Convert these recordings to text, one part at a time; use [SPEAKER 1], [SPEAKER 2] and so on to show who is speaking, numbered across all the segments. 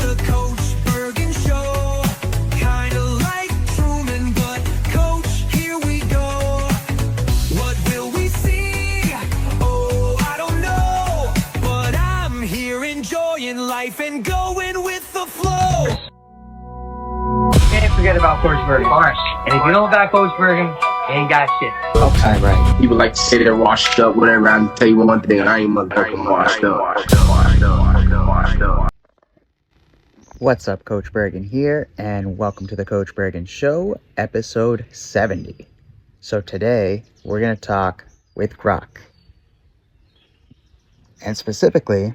[SPEAKER 1] the Coach Bergen Show. Kinda like Truman, but Coach, here we go. What will we see? Oh, I don't know. But I'm here enjoying life and going with the flow.
[SPEAKER 2] Can't forget about Coach Bergen. And if you don't got Coach Bergen, you ain't got shit.
[SPEAKER 3] Okay, right. People like to say they're washed up, whatever. I'll tell you one thing, I ain't motherfucking washed up.
[SPEAKER 4] What's up, Coach Bergen here, and welcome to the Coach Bergen Show, episode 70. So today, we're going to talk with Grok. And specifically,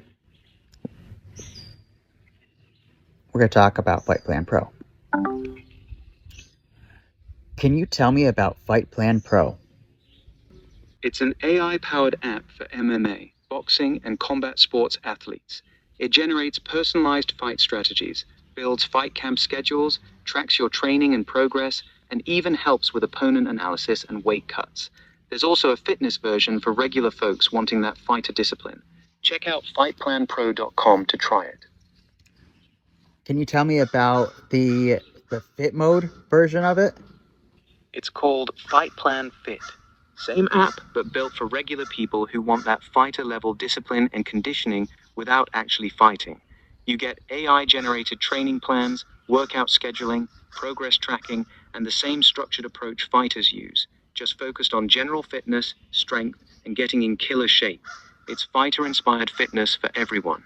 [SPEAKER 4] we're going to talk about Fight Plan Pro. Can you tell me about Fight Plan Pro?
[SPEAKER 5] It's an AI-powered app for MMA, boxing, and combat sports athletes. It generates personalized fight strategies, builds fight camp schedules, tracks your training and progress, and even helps with opponent analysis and weight cuts. There's also a fitness version for regular folks wanting that fighter discipline. Check out fightplanpro.com to try it.
[SPEAKER 4] Can you tell me about the fit mode version of it?
[SPEAKER 5] It's called Fight Plan Fit. Same app, but built for regular people who want that fighter-level discipline and conditioning without actually fighting. You get AI-generated training plans, workout scheduling, progress tracking, and the same structured approach fighters use, just focused on general fitness, strength, and getting in killer shape. It's fighter-inspired fitness for everyone.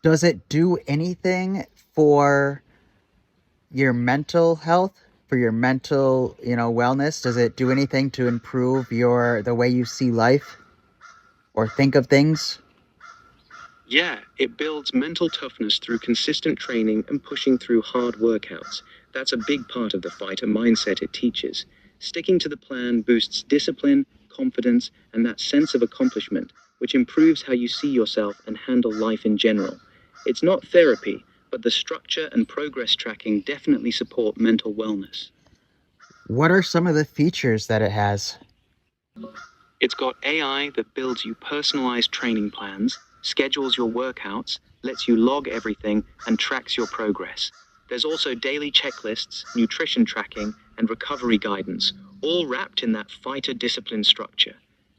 [SPEAKER 4] Does it do anything for your mental health? For your mental, wellness? Does it do anything to improve the way you see life or think of things?
[SPEAKER 5] Yeah, it builds mental toughness through consistent training and pushing through hard workouts. That's a big part of the fighter mindset it teaches. Sticking to the plan boosts discipline, confidence, and that sense of accomplishment, which improves how you see yourself and handle life in general. It's not therapy, but the structure and progress tracking definitely support mental wellness.
[SPEAKER 4] What are some of the features that it has?
[SPEAKER 5] It's got AI that builds you personalized training plans, schedules your workouts, lets you log everything, and tracks your progress. There's also daily checklists, nutrition tracking, and recovery guidance, all wrapped in that fighter discipline structure.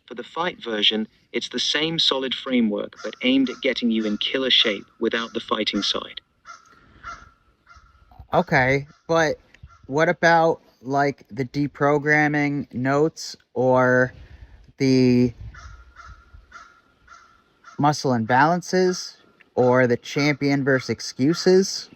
[SPEAKER 5] For the fight version, it's the same solid framework, but aimed at getting you in killer shape without the fighting side.
[SPEAKER 4] Okay, but what about like the deprogramming notes or the muscle imbalances or the champion versus excuses?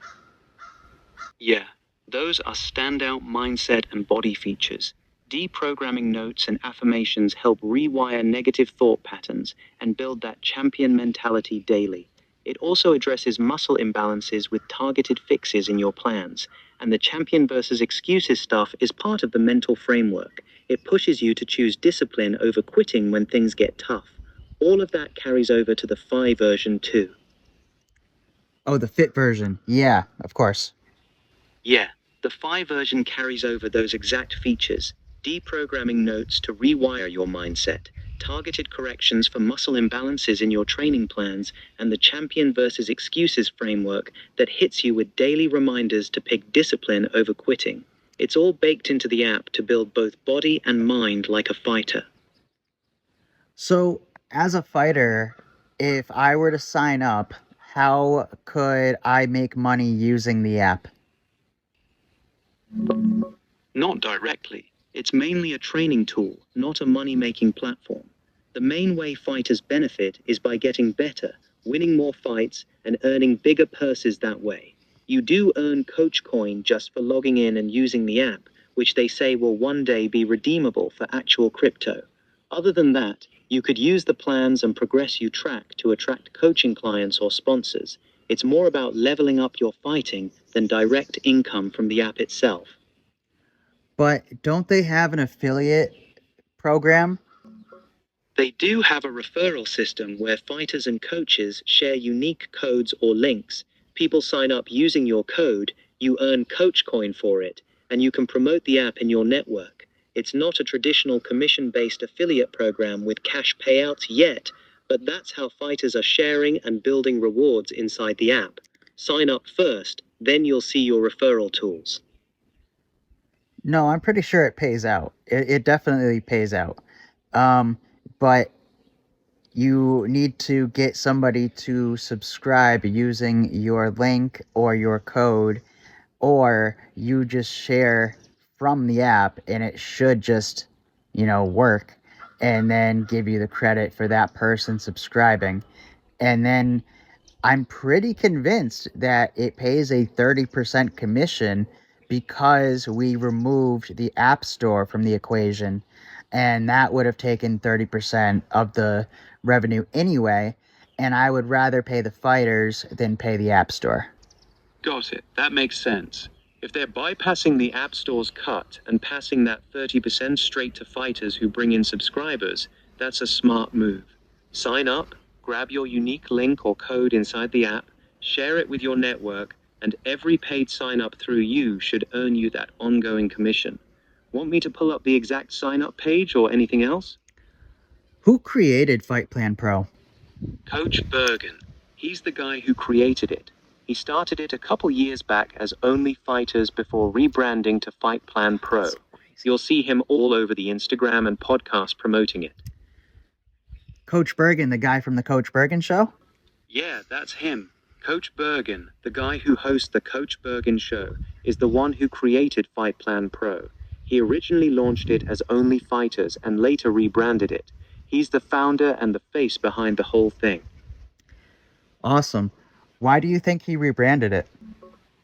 [SPEAKER 5] Yeah, those are standout mindset and body features. Deprogramming notes and affirmations help rewire negative thought patterns and build that champion mentality daily. It also addresses muscle imbalances with targeted fixes in your plans, and the champion versus excuses stuff is part of the mental framework. It pushes you to choose discipline over quitting when things get tough. All of that carries over to the FI version too.
[SPEAKER 4] Oh, the fit version. Yeah, of course.
[SPEAKER 5] Yeah, the FI version carries over those exact features. Deprogramming notes to rewire your mindset, targeted corrections for muscle imbalances in your training plans, and the champion versus excuses framework that hits you with daily reminders to pick discipline over quitting. It's all baked into the app to build both body and mind like a fighter.
[SPEAKER 4] So, as a fighter, if I were to sign up, how could I make money using the app?
[SPEAKER 5] Not directly. It's mainly a training tool, not a money-making platform. The main way fighters benefit is by getting better, winning more fights, and earning bigger purses that way. You do earn Coach Coin just for logging in and using the app, which they say will one day be redeemable for actual crypto. Other than that, you could use the plans and progress you track to attract coaching clients or sponsors. It's more about leveling up your fighting than direct income from the app itself.
[SPEAKER 4] But don't they have an affiliate program?
[SPEAKER 5] They do have a referral system where fighters and coaches share unique codes or links. People sign up using your code, you earn Coach Coin for it, and you can promote the app in your network. It's not a traditional commission-based affiliate program with cash payouts yet, but that's how fighters are sharing and building rewards inside the app. Sign up first, then you'll see your referral tools.
[SPEAKER 4] No, I'm pretty sure it pays out. It definitely pays out. But you need to get somebody to subscribe using your link or your code, or you just share from the app and it should just, work and then give you the credit for that person subscribing. And then I'm pretty convinced that it pays a 30% commission because we removed the App Store from the equation. And that would have taken 30% of the revenue anyway. And I would rather pay the fighters than pay the App Store.
[SPEAKER 5] Got it. That makes sense. If they're bypassing the App Store's cut and passing that 30% straight to fighters who bring in subscribers, that's a smart move. Sign up, grab your unique link or code inside the app, share it with your network, and every paid sign up through you should earn you that ongoing commission. Want me to pull up the exact sign up page or anything else?
[SPEAKER 4] Who created Fight Plan Pro?
[SPEAKER 5] Coach Bergen. He's the guy who created it. He started it a couple years back as Only Fighters before rebranding to Fight Plan Pro. You'll see him all over the Instagram and podcast promoting it.
[SPEAKER 4] Coach Bergen, the guy from the Coach Bergen Show?
[SPEAKER 5] Yeah, that's him. Coach Bergen, the guy who hosts the Coach Bergen Show, is the one who created Fight Plan Pro. He originally launched it as Only Fighters and later rebranded it. He's the founder and the face behind the whole thing.
[SPEAKER 4] Awesome. Why do you think he rebranded it?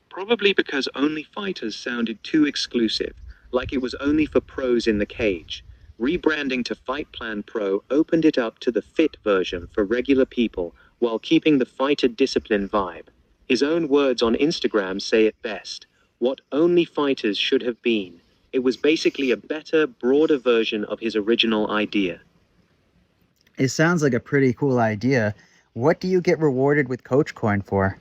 [SPEAKER 5] Probably because Only Fighters sounded too exclusive, like it was only for pros in the cage. Rebranding to Fight Plan Pro opened it up to the fit version for regular people while keeping the fighter discipline vibe. His own words on Instagram say it best. What Only Fighters should have been. It was basically a better, broader version of his original idea.
[SPEAKER 4] It sounds like a pretty cool idea. What do you get rewarded with Coach Coin for?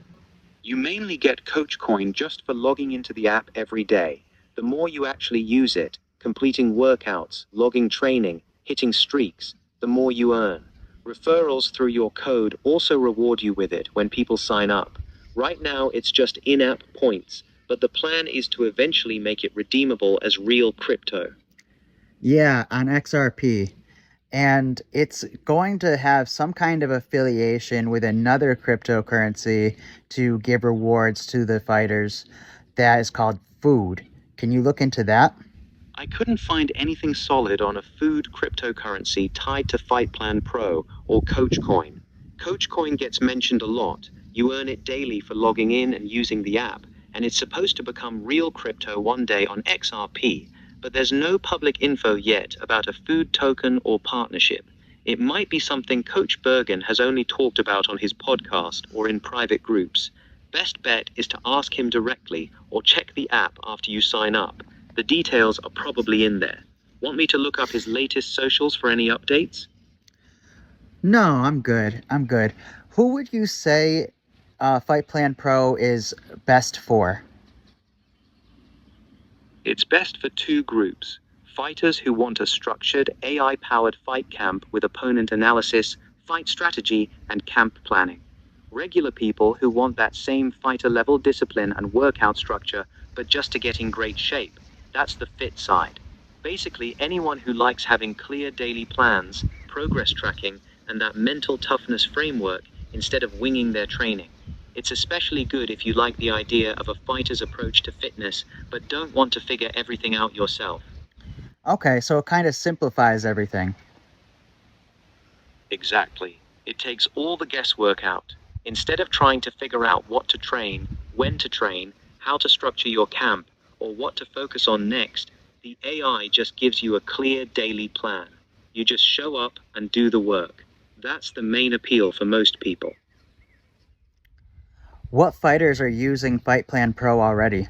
[SPEAKER 5] You mainly get Coach Coin just for logging into the app every day. The more you actually use it, completing workouts, logging training, hitting streaks, the more you earn. Referrals through your code also reward you with it when people sign up. Right now it's just in-app points, but the plan is to eventually make it redeemable as real crypto.
[SPEAKER 4] Yeah, on XRP. And it's going to have some kind of affiliation with another cryptocurrency to give rewards to the fighters. That is called food. Can you look into that?
[SPEAKER 5] I couldn't find anything solid on a food cryptocurrency tied to Fight Plan Pro or Coach Coin. Coach Coin gets mentioned a lot. You earn it daily for logging in and using the app, and it's supposed to become real crypto one day on XRP. But there's no public info yet about a food token or partnership. It might be something Coach Bergen has only talked about on his podcast or in private groups. Best bet is to ask him directly or check the app after you sign up. The details are probably in there. Want me to look up his latest socials for any updates?
[SPEAKER 4] No, I'm good. Who would you say Fight Plan Pro is best for?
[SPEAKER 5] It's best for two groups. Fighters who want a structured, AI-powered fight camp with opponent analysis, fight strategy, and camp planning. Regular people who want that same fighter-level discipline and workout structure, but just to get in great shape. That's the fit side. Basically, anyone who likes having clear daily plans, progress tracking, and that mental toughness framework instead of winging their training. It's especially good if you like the idea of a fighter's approach to fitness, but don't want to figure everything out yourself.
[SPEAKER 4] Okay, so it kind of simplifies everything.
[SPEAKER 5] Exactly. It takes all the guesswork out. Instead of trying to figure out what to train, when to train, how to structure your camp, or what to focus on next, the AI just gives you a clear daily plan. You just show up and do the work. That's the main appeal for most people.
[SPEAKER 4] What fighters are using Fight Plan Pro already?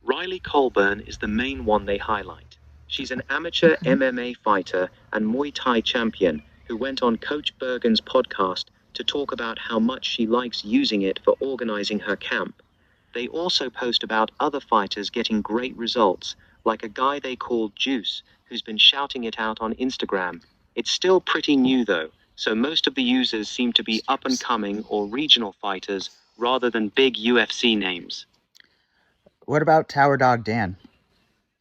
[SPEAKER 5] Riley Colburn is the main one they highlight. She's an amateur MMA fighter and Muay Thai champion who went on Coach Bergen's podcast to talk about how much she likes using it for organizing her camp. They also post about other fighters getting great results, like a guy they call Juice, who's been shouting it out on Instagram. It's still pretty new though, so most of the users seem to be up-and-coming or regional fighters rather than big UFC names.
[SPEAKER 4] What about Tower Dog Dan?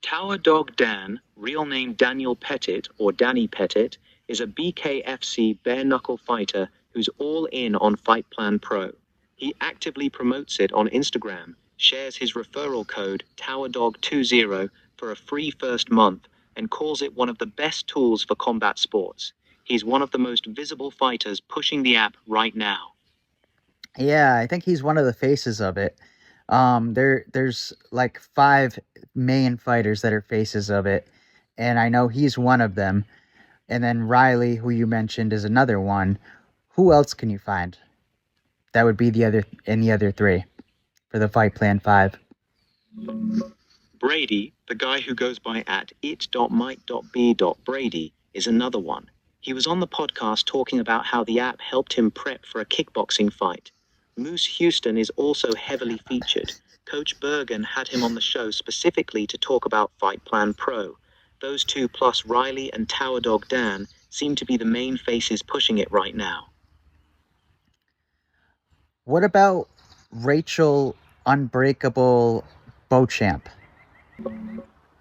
[SPEAKER 5] Tower Dog Dan, real name Daniel Pettit or Danny Pettit, is a BKFC bare-knuckle fighter who's all in on Fight Plan Pro. He actively promotes it on Instagram, shares his referral code TowerDog20 for a free first month, and calls it one of the best tools for combat sports. He's one of the most visible fighters pushing the app right now.
[SPEAKER 4] Yeah, I think he's one of the faces of it. There's like 5 main fighters that are faces of it, and I know he's one of them. And then Riley, who you mentioned, is another one. Who else can you find? That would be the other 3 for the Fight Plan 5.
[SPEAKER 5] Brady, the guy who goes by at it.mike.b.brady, is another one. He was on the podcast talking about how the app helped him prep for a kickboxing fight. Moose Houston is also heavily featured. Coach Bergen had him on the show specifically to talk about Fight Plan Pro. Those 2 plus Riley and Tower Dog Dan seem to be the main faces pushing it right now.
[SPEAKER 4] What about Rachel Unbreakable Beauchamp?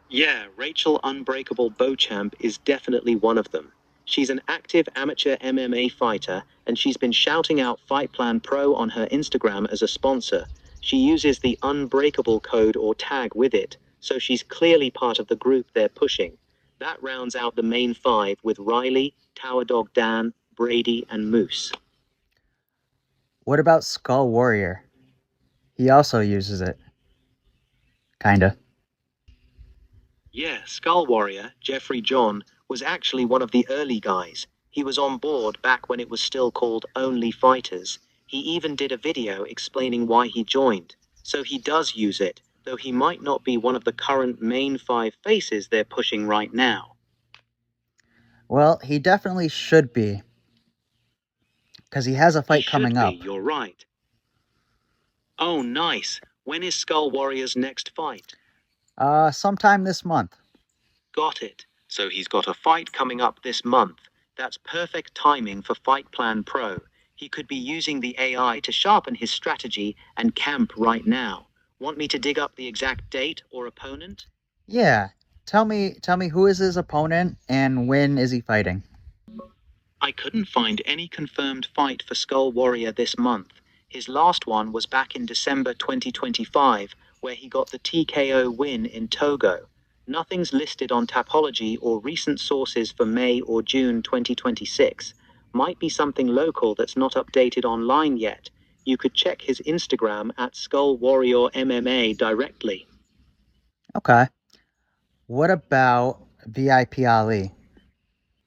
[SPEAKER 5] Yeah, Rachel Unbreakable Beauchamp is definitely one of them. She's an active amateur MMA fighter, and she's been shouting out Fight Plan Pro on her Instagram as a sponsor. She uses the Unbreakable code or tag with it, so she's clearly part of the group they're pushing. That rounds out the main 5 with Riley, Tower Dog Dan, Brady, and Moose.
[SPEAKER 4] What about Skull Warrior? He also uses it. Kinda.
[SPEAKER 5] Yeah, Skull Warrior, Jeffrey John, was actually one of the early guys. He was on board back when it was still called Only Fighters. He even did a video explaining why he joined. So he does use it, though he might not be one of the current main 5 faces they're pushing right now.
[SPEAKER 4] Well, he definitely should be. Because he has a fight coming up.
[SPEAKER 5] You're right. Oh, nice. When is Skull Warrior's next fight?
[SPEAKER 4] Sometime this month.
[SPEAKER 5] Got it. So he's got a fight coming up this month. That's perfect timing for Fight Plan Pro. He could be using the AI to sharpen his strategy and camp right now. Want me to dig up the exact date or opponent?
[SPEAKER 4] Yeah. Tell me who is his opponent and when is he fighting?
[SPEAKER 5] I couldn't find any confirmed fight for Skull Warrior this month. His last one was back in December 2025, where he got the TKO win in Togo. Nothing's listed on Tapology or recent sources for May or June 2026. Might be something local that's not updated online yet. You could check his Instagram at Skull Warrior MMA directly.
[SPEAKER 4] Okay. What about VIP Ali?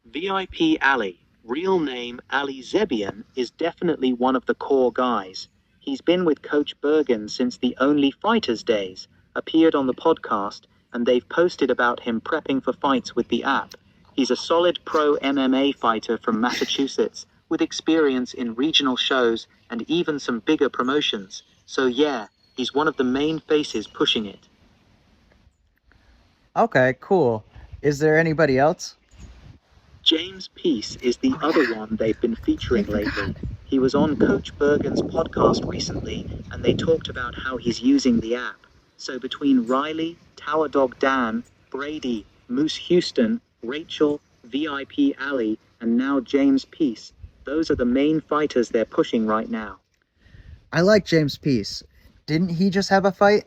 [SPEAKER 5] VIP Ali, real name Ali Zebian, is definitely one of the core guys. He's been with Coach Bergen since the Only Fighters days, appeared on the podcast, and they've posted about him prepping for fights with the app. He's a solid pro MMA fighter from Massachusetts, with experience in regional shows and even some bigger promotions. So yeah, he's one of the main faces pushing it.
[SPEAKER 4] Okay, cool. Is there anybody else?
[SPEAKER 5] James Peace is the other one they've been featuring lately. He was on Coach Bergen's podcast recently, and they talked about how he's using the app. So between Riley, Tower Dog Dan, Brady, Moose Houston, Rachel, VIP Ali, and now James Peace, those are the main fighters they're pushing right now.
[SPEAKER 4] I like James Peace. Didn't he just have a fight?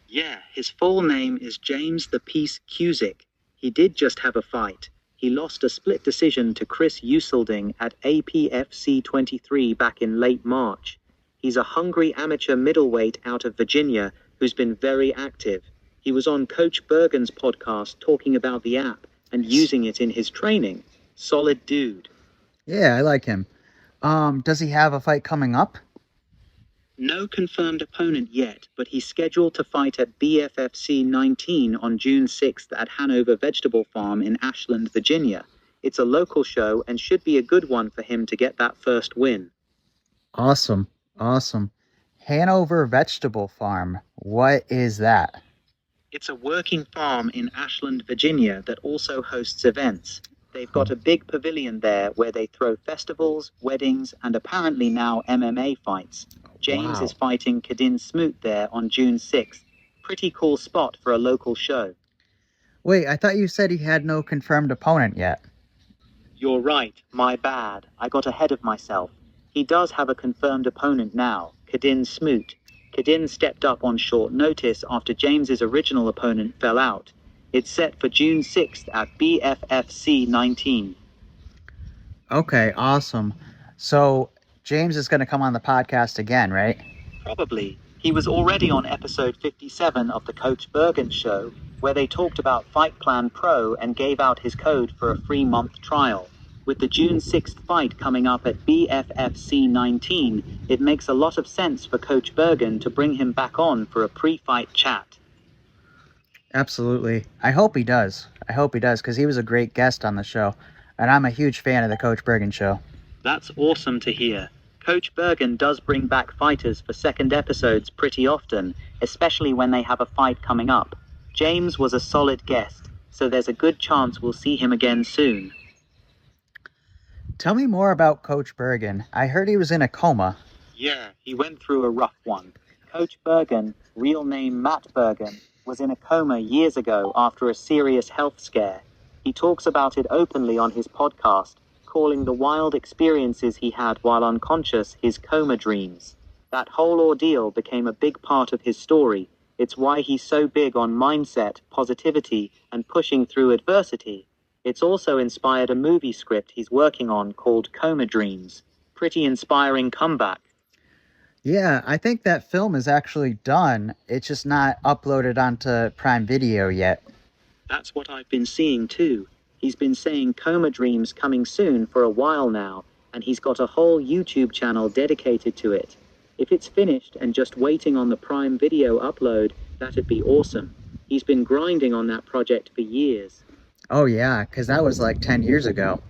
[SPEAKER 5] Yeah, his full name is James the Peace Cusick. He did just have a fight. He lost a split decision to Chris Uselding at APFC 23 back in late March. He's a hungry amateur middleweight out of Virginia who's been very active. He was on Coach Bergen's podcast talking about the app and using it in his training. Solid dude.
[SPEAKER 4] Yeah, I like him. Does he have a fight coming up?
[SPEAKER 5] No confirmed opponent yet, but he's scheduled to fight at BFFC 19 on June 6th at Hanover Vegetable Farm in Ashland, Virginia. It's a local show and should be a good one for him to get that first win.
[SPEAKER 4] Awesome. Hanover Vegetable Farm. What is that?
[SPEAKER 5] It's a working farm in Ashland, Virginia that also hosts events. They've got a big pavilion there where they throw festivals, weddings, and apparently now MMA fights. James
[SPEAKER 4] Wow.
[SPEAKER 5] is fighting Kadin Smoot there on June 6th. Pretty cool spot for a local show.
[SPEAKER 4] Wait, I thought you said he had no confirmed opponent yet.
[SPEAKER 5] You're right, my bad. I got ahead of myself. He does have a confirmed opponent now, Kadin Smoot. Kadin stepped up on short notice after James's original opponent fell out. It's set for June 6th at BFFC 19.
[SPEAKER 4] Okay, awesome. So James is going to come on the podcast again, right?
[SPEAKER 5] Probably. He was already on episode 57 of the Coach Bergen show, where they talked about Fight Plan Pro and gave out his code for a free month trial. With the June 6th fight coming up at BFFC 19, it makes a lot of sense for Coach Bergen to bring him back on for a pre-fight chat.
[SPEAKER 4] Absolutely. I hope he does. Because he was a great guest on the show. And I'm a huge fan of the Coach Bergen show.
[SPEAKER 5] That's awesome to hear. Coach Bergen does bring back fighters for second episodes pretty often, especially when they have a fight coming up. James was a solid guest, so there's a good chance we'll see him again soon.
[SPEAKER 4] Tell me more about Coach Bergen. I heard he was in a coma.
[SPEAKER 5] Yeah, he went through a rough one. Coach Bergen, real name Matt Bergen, was in a coma years ago after a serious health scare. He talks about it openly on his podcast, calling the wild experiences he had while unconscious his coma dreams. That whole ordeal became a big part of his story. It's why he's so big on mindset, positivity, and pushing through adversity. It's also inspired a movie script he's working on called Coma Dreams. Pretty inspiring comeback.
[SPEAKER 4] Yeah, I think that film is actually done. It's just not uploaded onto Prime Video yet.
[SPEAKER 5] That's what I've been seeing too. He's been saying Coma Dreams coming soon for a while now, and he's got a whole YouTube channel dedicated to it. If it's finished and just waiting on the Prime Video upload, that'd be awesome. He's been grinding on that project for years.
[SPEAKER 4] Oh yeah, because that was like 10 years ago.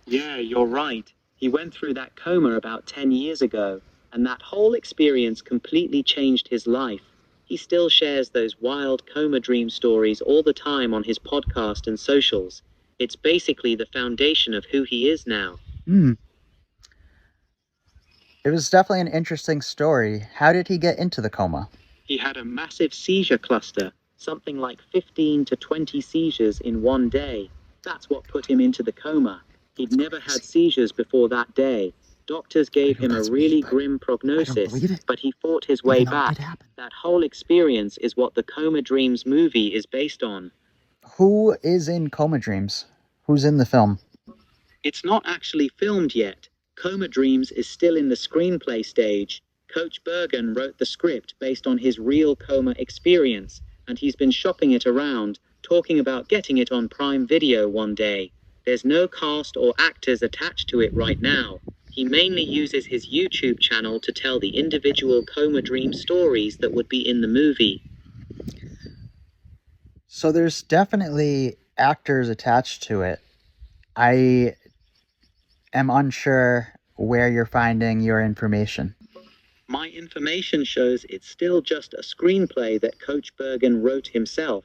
[SPEAKER 5] Yeah, you're right. He went through that coma about 10 years ago, and that whole experience completely changed his life. He still shares those wild coma dream stories all the time on his podcast and socials. It's basically the foundation of who he is now.
[SPEAKER 4] It was definitely an interesting story. How did he get into the coma?
[SPEAKER 5] He had a massive seizure cluster, something like 15 to 20 seizures in one day. That's what put him into the coma. He'd never had seizures before that day. Doctors gave him a really grim prognosis, but he fought his way back. That whole experience is what the Coma Dreams movie is based on.
[SPEAKER 4] Who is in Coma Dreams? Who's in the film?
[SPEAKER 5] It's not actually filmed yet. Coma Dreams is still in the screenplay stage. Coach Bergen wrote the script based on his real coma experience, and he's been shopping it around, talking about getting it on Prime Video one day. There's no cast or actors attached to it right now. He mainly uses his YouTube channel to tell the individual Coma Dream stories that would be in the movie.
[SPEAKER 4] So there's definitely actors attached to it. I am unsure where you're finding your information.
[SPEAKER 5] My information shows it's still just a screenplay that Coach Bergen wrote himself.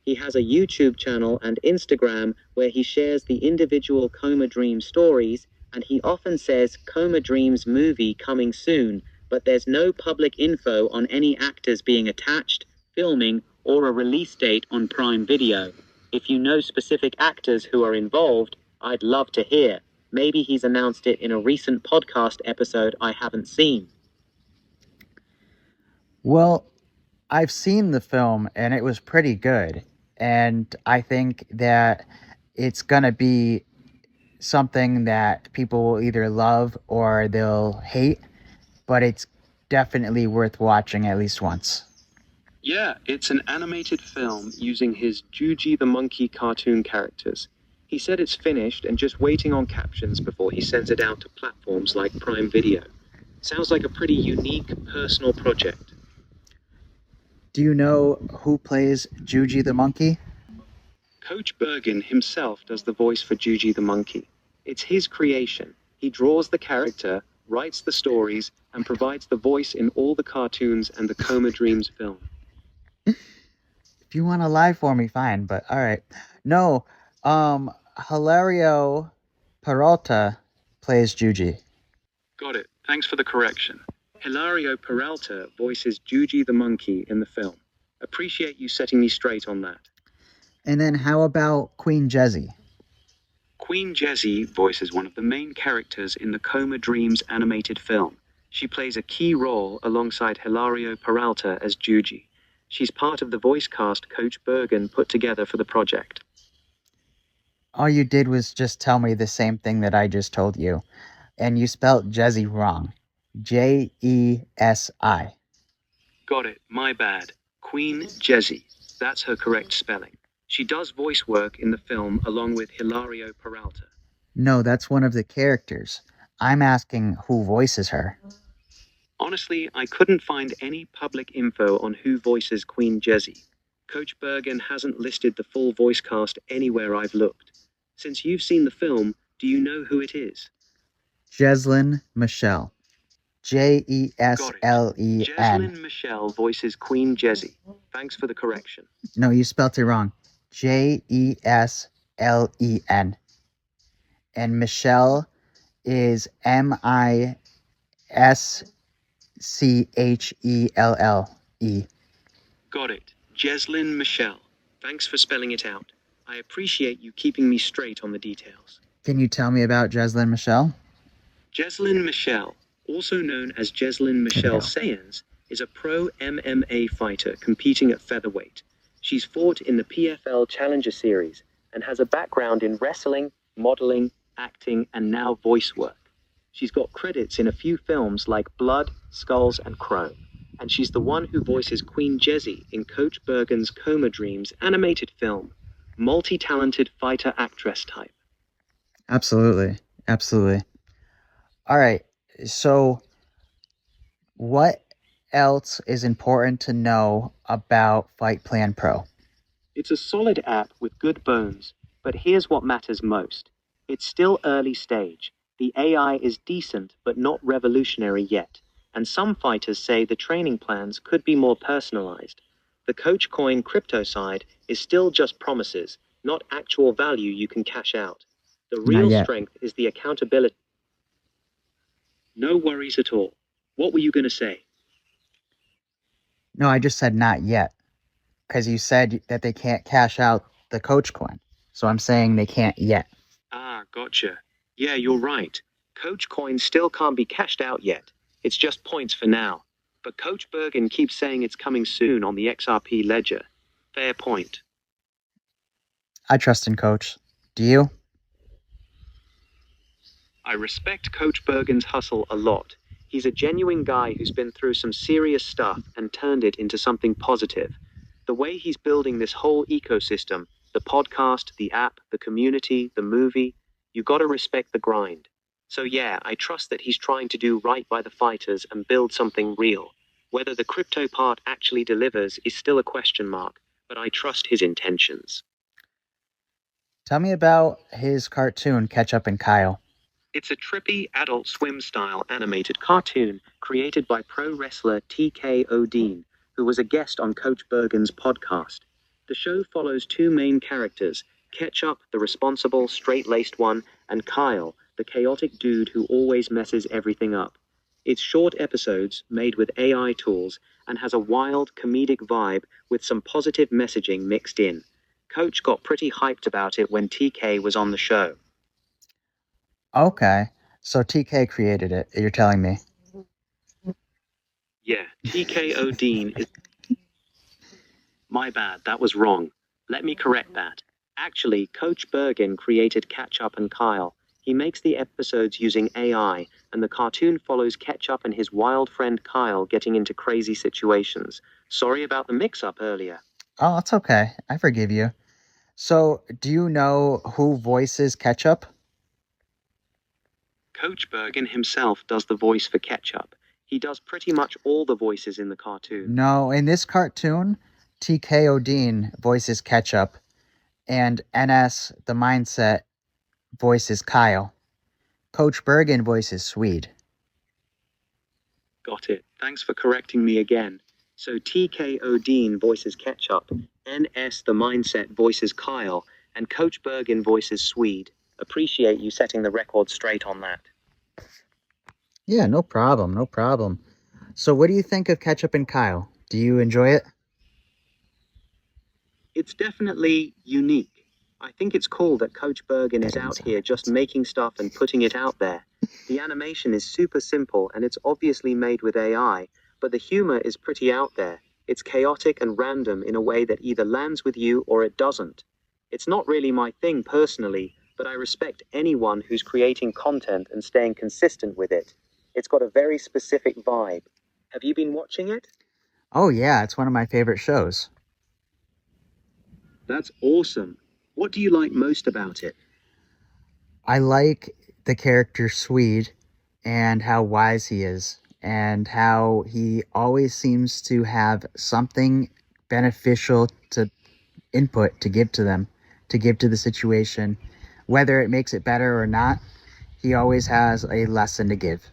[SPEAKER 5] He has a YouTube channel and Instagram where he shares the individual Coma Dream stories, and he often says Coma Dreams movie coming soon, but there's no public info on any actors being attached, filming, or a release date on Prime Video. If you know specific actors who are involved, I'd love to hear. Maybe he's announced it in a recent podcast episode I haven't seen.
[SPEAKER 4] Well, I've seen the film and it was pretty good. And I think that it's going to be something that people will either love or they'll hate, but it's definitely worth watching at least once.
[SPEAKER 6] Yeah, it's an animated film using his Juji the Monkey cartoon characters. He said it's finished and just waiting on captions before he sends it out to platforms like Prime Video. Sounds like a pretty unique, personal project.
[SPEAKER 4] Do you know who plays Juji the Monkey?
[SPEAKER 6] Coach Bergen himself does the voice for Juji the Monkey. It's his creation. He draws the character, writes the stories, and provides the voice in all the cartoons and the Coma Dreams film.
[SPEAKER 4] If you want to lie for me, fine, but all right. No, Hilario Peralta plays Juji.
[SPEAKER 6] Got it. Thanks for the correction. Hilario Peralta voices Juji the monkey in the film. Appreciate you setting me straight on that.
[SPEAKER 4] And then how about Queen Jessie?
[SPEAKER 6] Queen Jessie voices one of the main characters in the Coma Dreams animated film. She plays a key role alongside Hilario Peralta as Juji. She's part of the voice cast Coach Bergen put together for the project.
[SPEAKER 4] All you did was just tell me the same thing that I just told you. And you spelled Jessie wrong. Jesi.
[SPEAKER 6] Got it, my bad. Queen Jessie. That's her correct spelling. She does voice work in the film along with Hilario Peralta.
[SPEAKER 4] No, that's one of the characters. I'm asking who voices her.
[SPEAKER 6] Honestly, I couldn't find any public info on who voices Queen Jessie. Coach Bergen hasn't listed the full voice cast anywhere I've looked. Since you've seen the film, do you know who it is?
[SPEAKER 4] Jeslyn Michelle. Jeslen.
[SPEAKER 6] Jeslyn Michelle voices Queen Jessie. Thanks for the correction.
[SPEAKER 4] No, you spelt it wrong. Jeslen. And Michelle is Mischelle.
[SPEAKER 6] Got it. Jeslyn Michelle. Thanks for spelling it out. I appreciate you keeping me straight on the details.
[SPEAKER 4] Can you tell me about Jeslyn Michelle?
[SPEAKER 6] Jeslyn Michelle, also known as Jeslyn Michelle Sayans, is a pro MMA fighter competing at featherweight. She's fought in the PFL Challenger Series and has a background in wrestling, modeling, acting, and now voice work. She's got credits in a few films like Blood, Skulls, and Chrome. And she's the one who voices Queen Jessie in Coach Bergen's Coma Dreams animated film. Multi-talented fighter actress type.
[SPEAKER 4] Absolutely. All right. So what else is important to know about Fight Plan Pro?
[SPEAKER 6] It's a solid app with good bones, but here's what matters most. It's still early stage. The AI is decent, but not revolutionary yet. And some fighters say the training plans could be more personalized. The Coach Coin crypto side is still just promises, not actual value you can cash out. The real strength is the accountability. No worries at all. What were you going to say?
[SPEAKER 4] No, I just said not yet. Because you said that they can't cash out the Coach Coin. So I'm saying they can't yet.
[SPEAKER 6] Ah, gotcha. Yeah, you're right. Coach Coin still can't be cashed out yet. It's just points for now. But Coach Bergen keeps saying it's coming soon on the XRP ledger. Fair point.
[SPEAKER 4] I trust in Coach. Do you?
[SPEAKER 6] I respect Coach Bergen's hustle a lot. He's a genuine guy who's been through some serious stuff and turned it into something positive. The way he's building this whole ecosystem, the podcast, the app, the community, the movie, you gotta respect the grind. So yeah, I trust that he's trying to do right by the fighters and build something real. Whether the crypto part actually delivers is still a question mark, but I trust his intentions.
[SPEAKER 4] Tell me about his cartoon, Ketchup and Kyle.
[SPEAKER 6] It's a trippy Adult Swim style animated cartoon created by pro wrestler TK Odin, who was a guest on Coach Bergen's podcast. The show follows two main characters, Ketchup, the responsible, straight-laced one, and Kyle, the chaotic dude who always messes everything up. It's short episodes made with AI tools and has a wild, comedic vibe with some positive messaging mixed in. Coach got pretty hyped about it when TK was on the show.
[SPEAKER 4] Okay, so TK created it, you're telling me.
[SPEAKER 6] Yeah, TK Odin is... My bad, that was wrong. Let me correct that. Actually, Coach Bergen created Ketchup and Kyle. He makes the episodes using AI, and the cartoon follows Ketchup and his wild friend Kyle getting into crazy situations. Sorry about the mix-up earlier.
[SPEAKER 4] Oh, it's okay. I forgive you. So, do you know who voices Ketchup?
[SPEAKER 6] Coach Bergen himself does the voice for Ketchup. He does pretty much all the voices in the cartoon.
[SPEAKER 4] No, in this cartoon, TK Odin voices Ketchup, and NS, the Mindset, voices Kyle. Coach Bergen voices Swede.
[SPEAKER 6] Got it. Thanks for correcting me again. So TK Odin voices Ketchup, NS the Mindset voices Kyle,
[SPEAKER 5] And Coach Bergen voices Swede. Appreciate you setting the record straight on that.
[SPEAKER 4] Yeah, no problem, no problem. So what do you think of Ketchup and Kyle? Do you enjoy it?
[SPEAKER 5] It's definitely unique. I think it's cool that Coach Bergen is out here just making stuff and putting it out there. The animation is super simple and it's obviously made with AI, but the humor is pretty out there. It's chaotic and random in a way that either lands with you or it doesn't. It's not really my thing personally, but I respect anyone who's creating content and staying consistent with it. It's got a very specific vibe. Have you been watching it?
[SPEAKER 4] Oh yeah, it's one of my favorite shows.
[SPEAKER 5] That's awesome. What do you like most about it?
[SPEAKER 4] I like the character Swede and how wise he is and how he always seems to have something beneficial to input to give to them, to give to the situation. Whether it makes it better or not, he always has a lesson to give.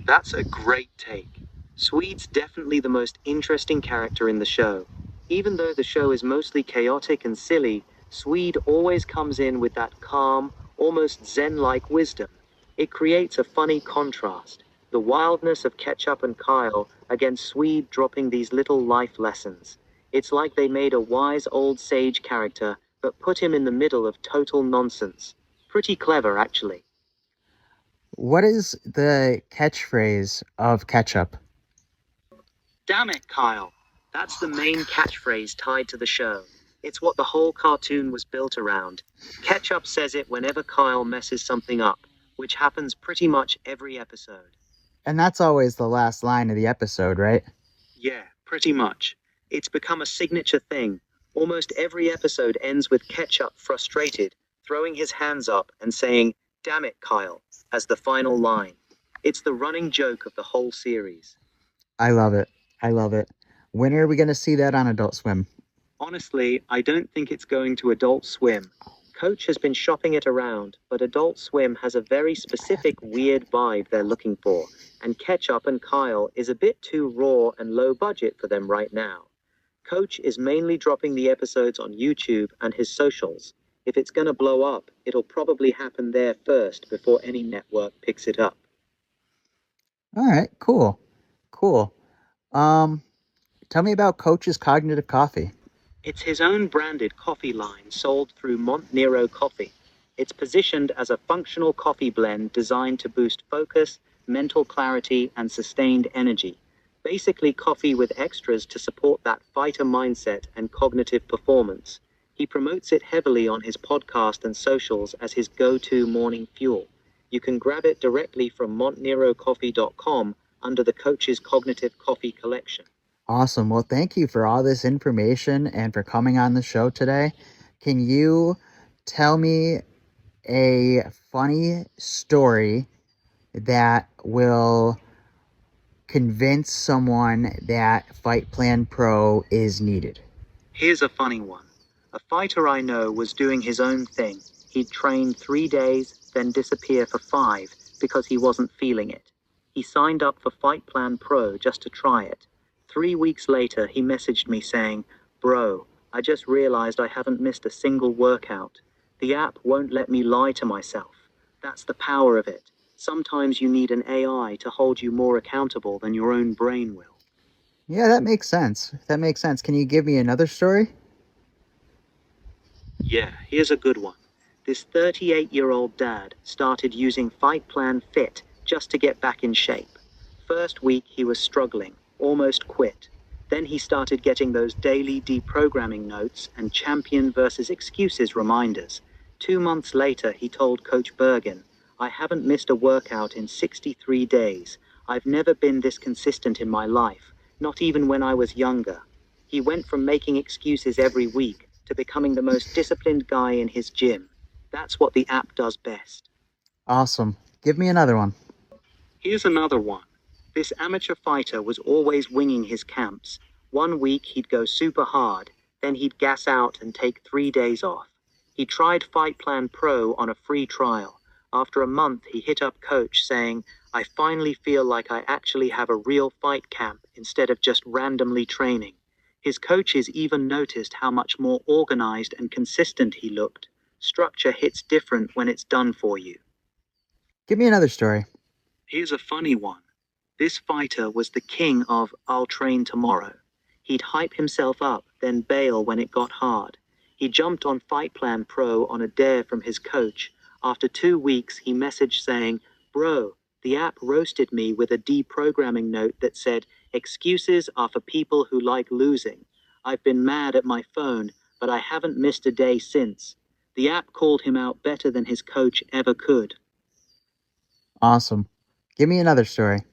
[SPEAKER 5] That's a great take. Swede's definitely the most interesting character in the show. Even though the show is mostly chaotic and silly, Swede always comes in with that calm, almost zen-like wisdom. It creates a funny contrast, the wildness of Ketchup and Kyle against Swede dropping these little life lessons. It's like they made a wise old sage character, but put him in the middle of total nonsense. Pretty clever, actually.
[SPEAKER 4] What is the catchphrase of Ketchup?
[SPEAKER 5] Damn it, Kyle. That's the main catchphrase tied to the show. It's what the whole cartoon was built around. Ketchup says it whenever Kyle messes something up, which happens pretty much every episode.
[SPEAKER 4] And that's always the last line of the episode, right?
[SPEAKER 5] Yeah, pretty much. It's become a signature thing. Almost every episode ends with Ketchup frustrated, throwing his hands up and saying, "Damn it, Kyle," as the final line. It's the running joke of the whole series.
[SPEAKER 4] I love it. I love it. When are we going to see that on Adult Swim?
[SPEAKER 5] Honestly, I don't think it's going to Adult Swim. Coach has been shopping it around, but Adult Swim has a very specific weird vibe they're looking for, and Ketchup and Kyle is a bit too raw and low budget for them right now. Coach is mainly dropping the episodes on YouTube and his socials. If it's going to blow up, it'll probably happen there first before any network picks it up.
[SPEAKER 4] All right, cool. Cool. Tell me about Coach's Cognitive Coffee.
[SPEAKER 5] It's his own branded coffee line sold through Mont Nero Coffee. It's positioned as a functional coffee blend designed to boost focus, mental clarity, and sustained energy. Basically coffee with extras to support that fighter mindset and cognitive performance. He promotes it heavily on his podcast and socials as his go-to morning fuel. You can grab it directly from montnerocoffee.com under the Coach's Cognitive Coffee collection.
[SPEAKER 4] Awesome. Well, thank you for all this information and for coming on the show today. Can you tell me a funny story that will convince someone that Fight Plan Pro is needed?
[SPEAKER 5] Here's a funny one. A fighter I know was doing his own thing. He'd train 3 days, then disappear for 5 because he wasn't feeling it. He signed up for Fight Plan Pro just to try it. 3 weeks later, he messaged me saying, "Bro, I just realized I haven't missed a single workout. The app won't let me lie to myself. That's the power of it. Sometimes you need an AI to hold you more accountable than your own brain will."
[SPEAKER 4] Yeah, that makes sense. That makes sense. Can you give me another story?
[SPEAKER 5] Yeah, here's a good one. This 38-year-old dad started using Fight Plan Fit just to get back in shape. First week, he was struggling, almost quit. Then he started getting those daily deprogramming notes and champion versus excuses reminders. 2 months later, he told Coach Bergen, "I haven't missed a workout in 63 days. I've never been this consistent in my life, not even when I was younger." He went from making excuses every week to becoming the most disciplined guy in his gym. That's what the app does best.
[SPEAKER 4] Awesome. Give me another one.
[SPEAKER 5] Here's another one. This amateur fighter was always winging his camps. 1 week he'd go super hard, then he'd gas out and take 3 days off. He tried Fight Plan Pro on a free trial. After a month, he hit up Coach saying, "I finally feel like I actually have a real fight camp instead of just randomly training." His coaches even noticed how much more organized and consistent he looked. Structure hits different when it's done for you.
[SPEAKER 4] Give me another story.
[SPEAKER 5] Here's a funny one. This fighter was the king of "I'll train tomorrow." He'd hype himself up, then bail when it got hard. He jumped on Fight Plan Pro on a dare from his coach. After 2 weeks, he messaged saying, "Bro, the app roasted me with a deprogramming note that said, 'Excuses are for people who like losing.' I've been mad at my phone, but I haven't missed a day since." The app called him out better than his coach ever could.
[SPEAKER 4] Awesome. Give me another story.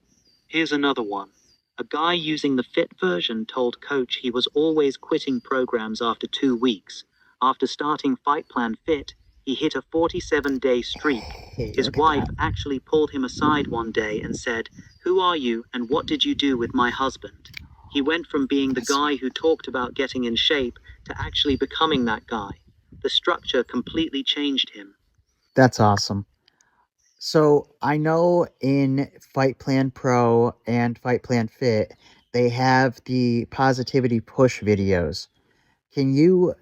[SPEAKER 5] Here's another one. A guy using the fit version told coach he was always quitting programs after 2 weeks. After starting Fight Plan Fit, he hit a 47-day streak. His
[SPEAKER 4] Look at
[SPEAKER 5] wife
[SPEAKER 4] that.
[SPEAKER 5] actually pulled him aside one day and said, "Who are you and what did you do with my husband?" He went from being the guy who talked about getting in shape to actually becoming that guy. The structure completely changed him.
[SPEAKER 4] That's awesome. So I know in Fight Plan Pro and Fight Plan Fit, they have the positivity push videos. Can you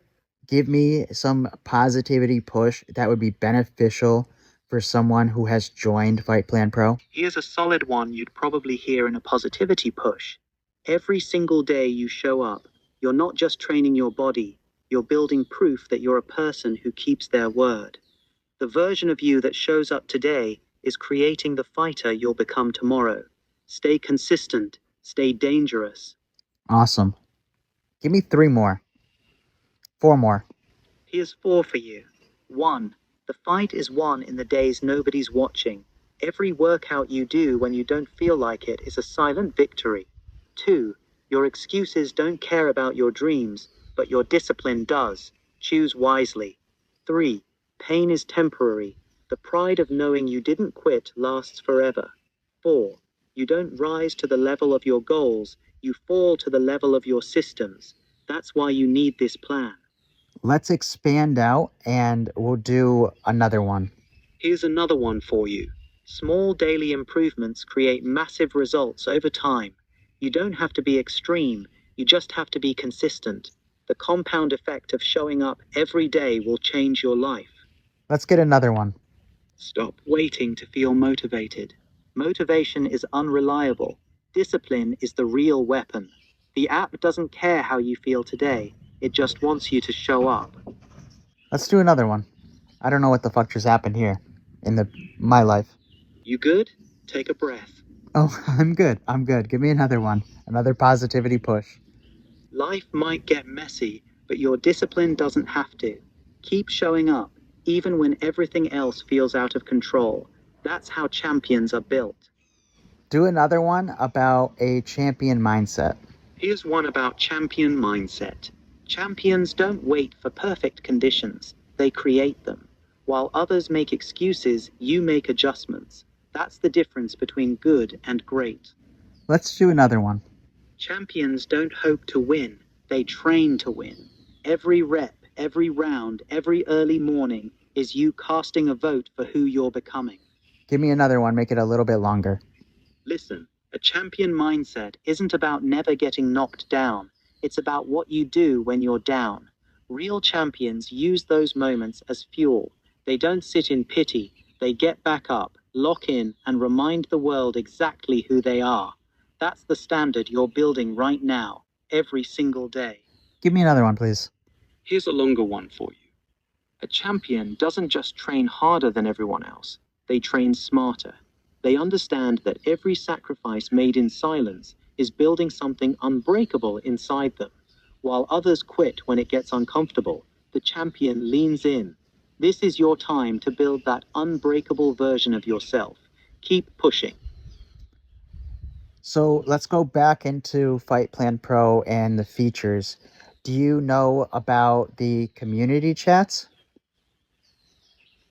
[SPEAKER 4] give me some positivity push that would be beneficial for someone who has joined Fight Plan Pro?
[SPEAKER 5] Here's a solid one you'd probably hear in a positivity push. Every single day you show up, you're not just training your body, you're building proof that you're a person who keeps their word. The version of you that shows up today is creating the fighter you'll become tomorrow. Stay consistent, stay dangerous.
[SPEAKER 4] Awesome. Give me 3 more. 4 more.
[SPEAKER 5] Here's 4 for you. 1. The fight is won in the days nobody's watching. Every workout you do when you don't feel like it is a silent victory. 2. Your excuses don't care about your dreams, but your discipline does. Choose wisely. 3. Pain is temporary. The pride of knowing you didn't quit lasts forever. 4. You don't rise to the level of your goals, you fall to the level of your systems. That's why you need this plan.
[SPEAKER 4] Let's expand out and we'll do another one.
[SPEAKER 5] Here's another one for you. Small daily improvements create massive results over time. You don't have to be extreme, you just have to be consistent. The compound effect of showing up every day will change your life.
[SPEAKER 4] Let's get another one.
[SPEAKER 5] Stop waiting to feel motivated. Motivation is unreliable. Discipline is the real weapon. The app doesn't care how you feel today. It just wants you to show up.
[SPEAKER 4] Let's do another one. I don't know what the fuck just happened here in my life.
[SPEAKER 5] You good? Take a breath.
[SPEAKER 4] Oh, I'm good. I'm good. Give me another one. Another positivity push.
[SPEAKER 5] Life might get messy, but your discipline doesn't have to. Keep showing up, even when everything else feels out of control. That's how champions are built.
[SPEAKER 4] Do another one about a champion mindset.
[SPEAKER 5] Here's one about champion mindset. Champions don't wait for perfect conditions, they create them. While others make excuses, you make adjustments. That's the difference between good and great.
[SPEAKER 4] Let's do another one.
[SPEAKER 5] Champions don't hope to win, they train to win. Every rep, every round, every early morning is you casting a vote for who you're becoming.
[SPEAKER 4] Give me another one. Make it a little bit longer.
[SPEAKER 5] Listen, a champion mindset isn't about never getting knocked down. It's about what you do when you're down. Real champions use those moments as fuel. They don't sit in pity. They get back up, lock in, and remind the world exactly who they are. That's the standard you're building right now, every single day.
[SPEAKER 4] Give me another one, please.
[SPEAKER 6] Here's a longer one for you. A champion doesn't just train harder than everyone else, they train smarter. They understand that every sacrifice made in silence is building something unbreakable inside them. While others quit when it gets uncomfortable, the champion leans in. This is your time to build that unbreakable version of yourself. Keep pushing.
[SPEAKER 4] So let's go back into Fight Plan Pro and the features. Do you know about the community chats?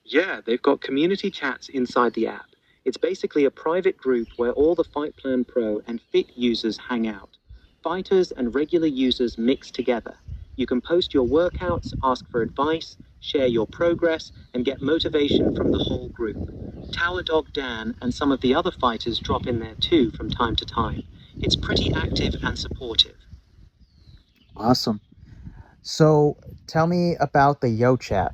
[SPEAKER 5] Yeah, they've got community chats inside the app. It's basically a private group where all the Fight Plan Pro and Fit users hang out. Fighters and regular users mix together. You can post your workouts, ask for advice, share your progress, and get motivation from the whole group. Tower Dog Dan and some of the other fighters drop in there too from time to time. It's pretty active and supportive.
[SPEAKER 4] Awesome. So tell me about the Yo Chat.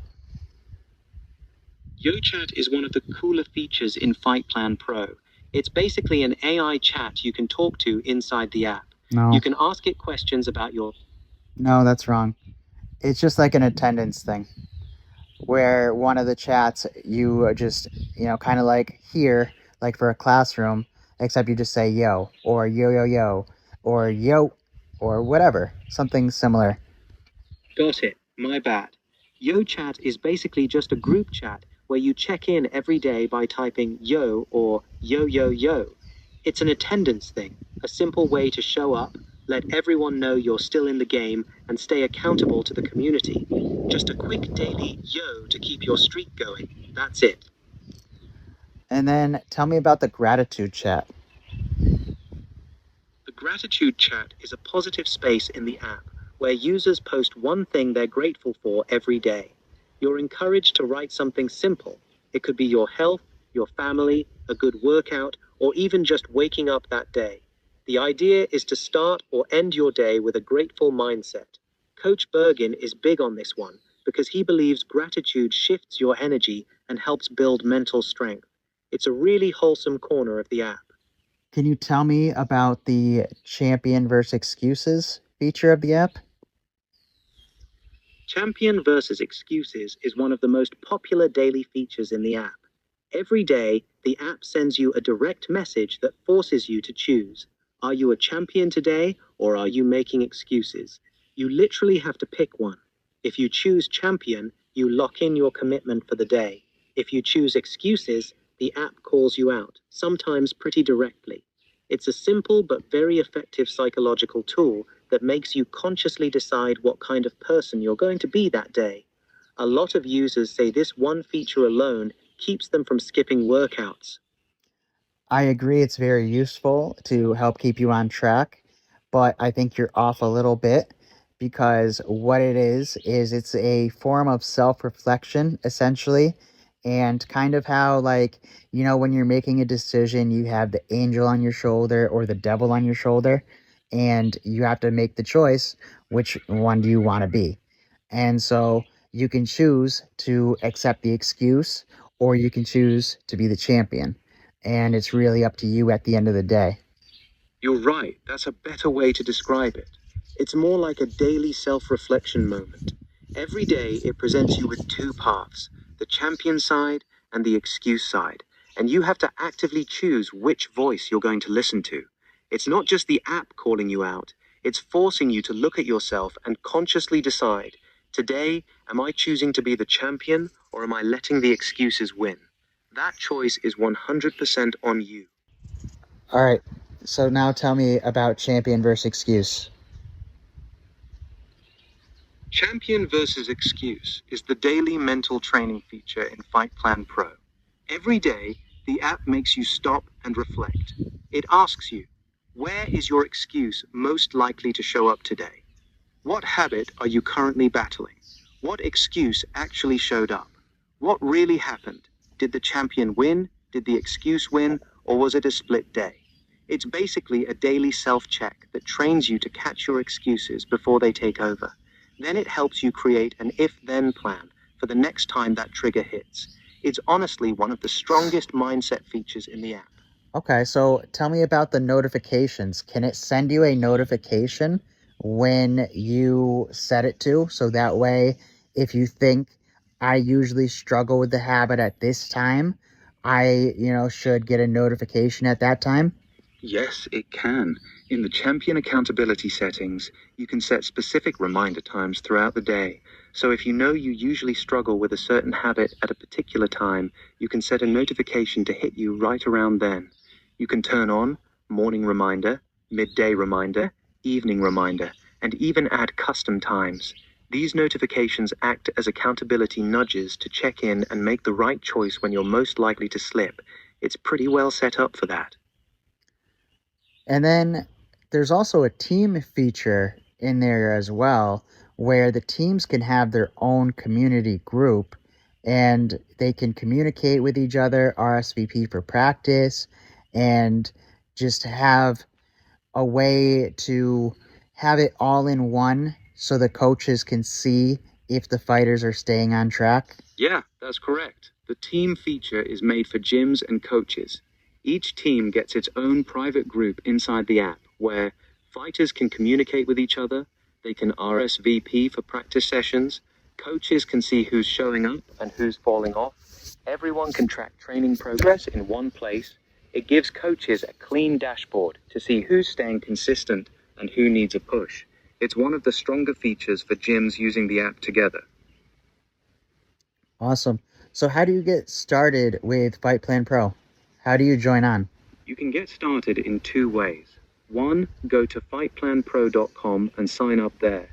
[SPEAKER 5] YoChat is one of the cooler features in Fight Plan Pro. It's basically an AI chat you can talk to inside the app.
[SPEAKER 4] No,
[SPEAKER 5] You can ask it questions about your
[SPEAKER 4] no, that's wrong. It's just like an attendance thing where one of the chats you just, kind of like here, like for a classroom, except you just say yo or yo yo yo or yo or whatever, something similar.
[SPEAKER 5] Got it. My bad. YoChat is basically just a group chat where you check in every day by typing yo or yo yo yo. It's an attendance thing, a simple way to show up, let everyone know you're still in the game, and stay accountable to the community. Just a quick daily yo to keep your streak going. That's it.
[SPEAKER 4] And then tell me about the gratitude chat.
[SPEAKER 5] The gratitude chat is a positive space in the app where users post one thing they're grateful for every day. You're encouraged to write something simple. It could be your health, your family, a good workout, or even just waking up that day. The idea is to start or end your day with a grateful mindset. Coach Bergen is big on this one because he believes gratitude shifts your energy and helps build mental strength. It's a really wholesome corner of the app.
[SPEAKER 4] Can you tell me about the champion versus excuses feature of the app?
[SPEAKER 5] Champion versus excuses is one of the most popular daily features in the app. Every day, the app sends you a direct message that forces you to choose. Are you a champion today, or are you making excuses? You literally have to pick one. If you choose champion, you lock in your commitment for the day. If you choose excuses, the app calls you out, sometimes pretty directly. It's a simple but very effective psychological tool that makes you consciously decide what kind of person you're going to be that day. A lot of users say this one feature alone keeps them from skipping workouts.
[SPEAKER 4] I agree it's very useful to help keep you on track, but I think you're off a little bit because what it is it's a form of self-reflection essentially, and kind of how, like, when you're making a decision, you have the angel on your shoulder or the devil on your shoulder, and you have to make the choice, which one do you want to be? And so you can choose to accept the excuse, or you can choose to be the champion, and it's really up to you at the end of the day.
[SPEAKER 5] You're right, that's a better way to describe it. It's more like a daily self-reflection moment. Every day it presents you with two paths, the champion side and the excuse side, and you have to actively choose which voice you're going to listen to. It's not just the app calling you out, it's forcing you to look at yourself and consciously decide, today, am I choosing to be the champion or am I letting the excuses win? That choice is 100% on you.
[SPEAKER 4] All right, so now tell me about champion versus excuse.
[SPEAKER 5] Champion versus excuse is the daily mental training feature in Fight Plan Pro. Every day, the app makes you stop and reflect. It asks you, where is your excuse most likely to show up today? What habit are you currently battling? What excuse actually showed up? What really happened? Did the champion win? Did the excuse win? Or was it a split day? It's basically a daily self-check that trains you to catch your excuses before they take over. Then it helps you create an if-then plan for the next time that trigger hits. It's honestly one of the strongest mindset features in the app.
[SPEAKER 4] Okay, so tell me about the notifications. Can it send you a notification when you set it to? So that way, if you think I usually struggle with the habit at this time, I, should get a notification at that time.
[SPEAKER 5] Yes, it can. In the champion accountability settings, you can set specific reminder times throughout the day. So if you know you usually struggle with a certain habit at a particular time, you can set a notification to hit you right around then. You can turn on morning reminder, midday reminder, evening reminder, and even add custom times. These notifications act as accountability nudges to check in and make the right choice when you're most likely to slip. It's pretty well set up for that.
[SPEAKER 4] And then there's also a team feature in there as well, where the teams can have their own community group and they can communicate with each other, RSVP for practice, and just have a way to, have it all in one so the coaches can see if the fighters are staying on track?
[SPEAKER 6] Yeah, that's correct. The team feature is made for gyms and coaches. Each team gets its own private group inside the app where fighters can communicate with each other, they can RSVP for practice sessions, coaches can see who's showing up and who's falling off. Everyone can track training progress in one place. It gives coaches a clean dashboard to see who's staying consistent and who needs a push. It's one of the stronger features for gyms using the app together.
[SPEAKER 4] Awesome. So how do you get started with Fight Plan Pro? How do you join on?
[SPEAKER 6] You can get started in two ways. One, go to fightplanpro.com and sign up there.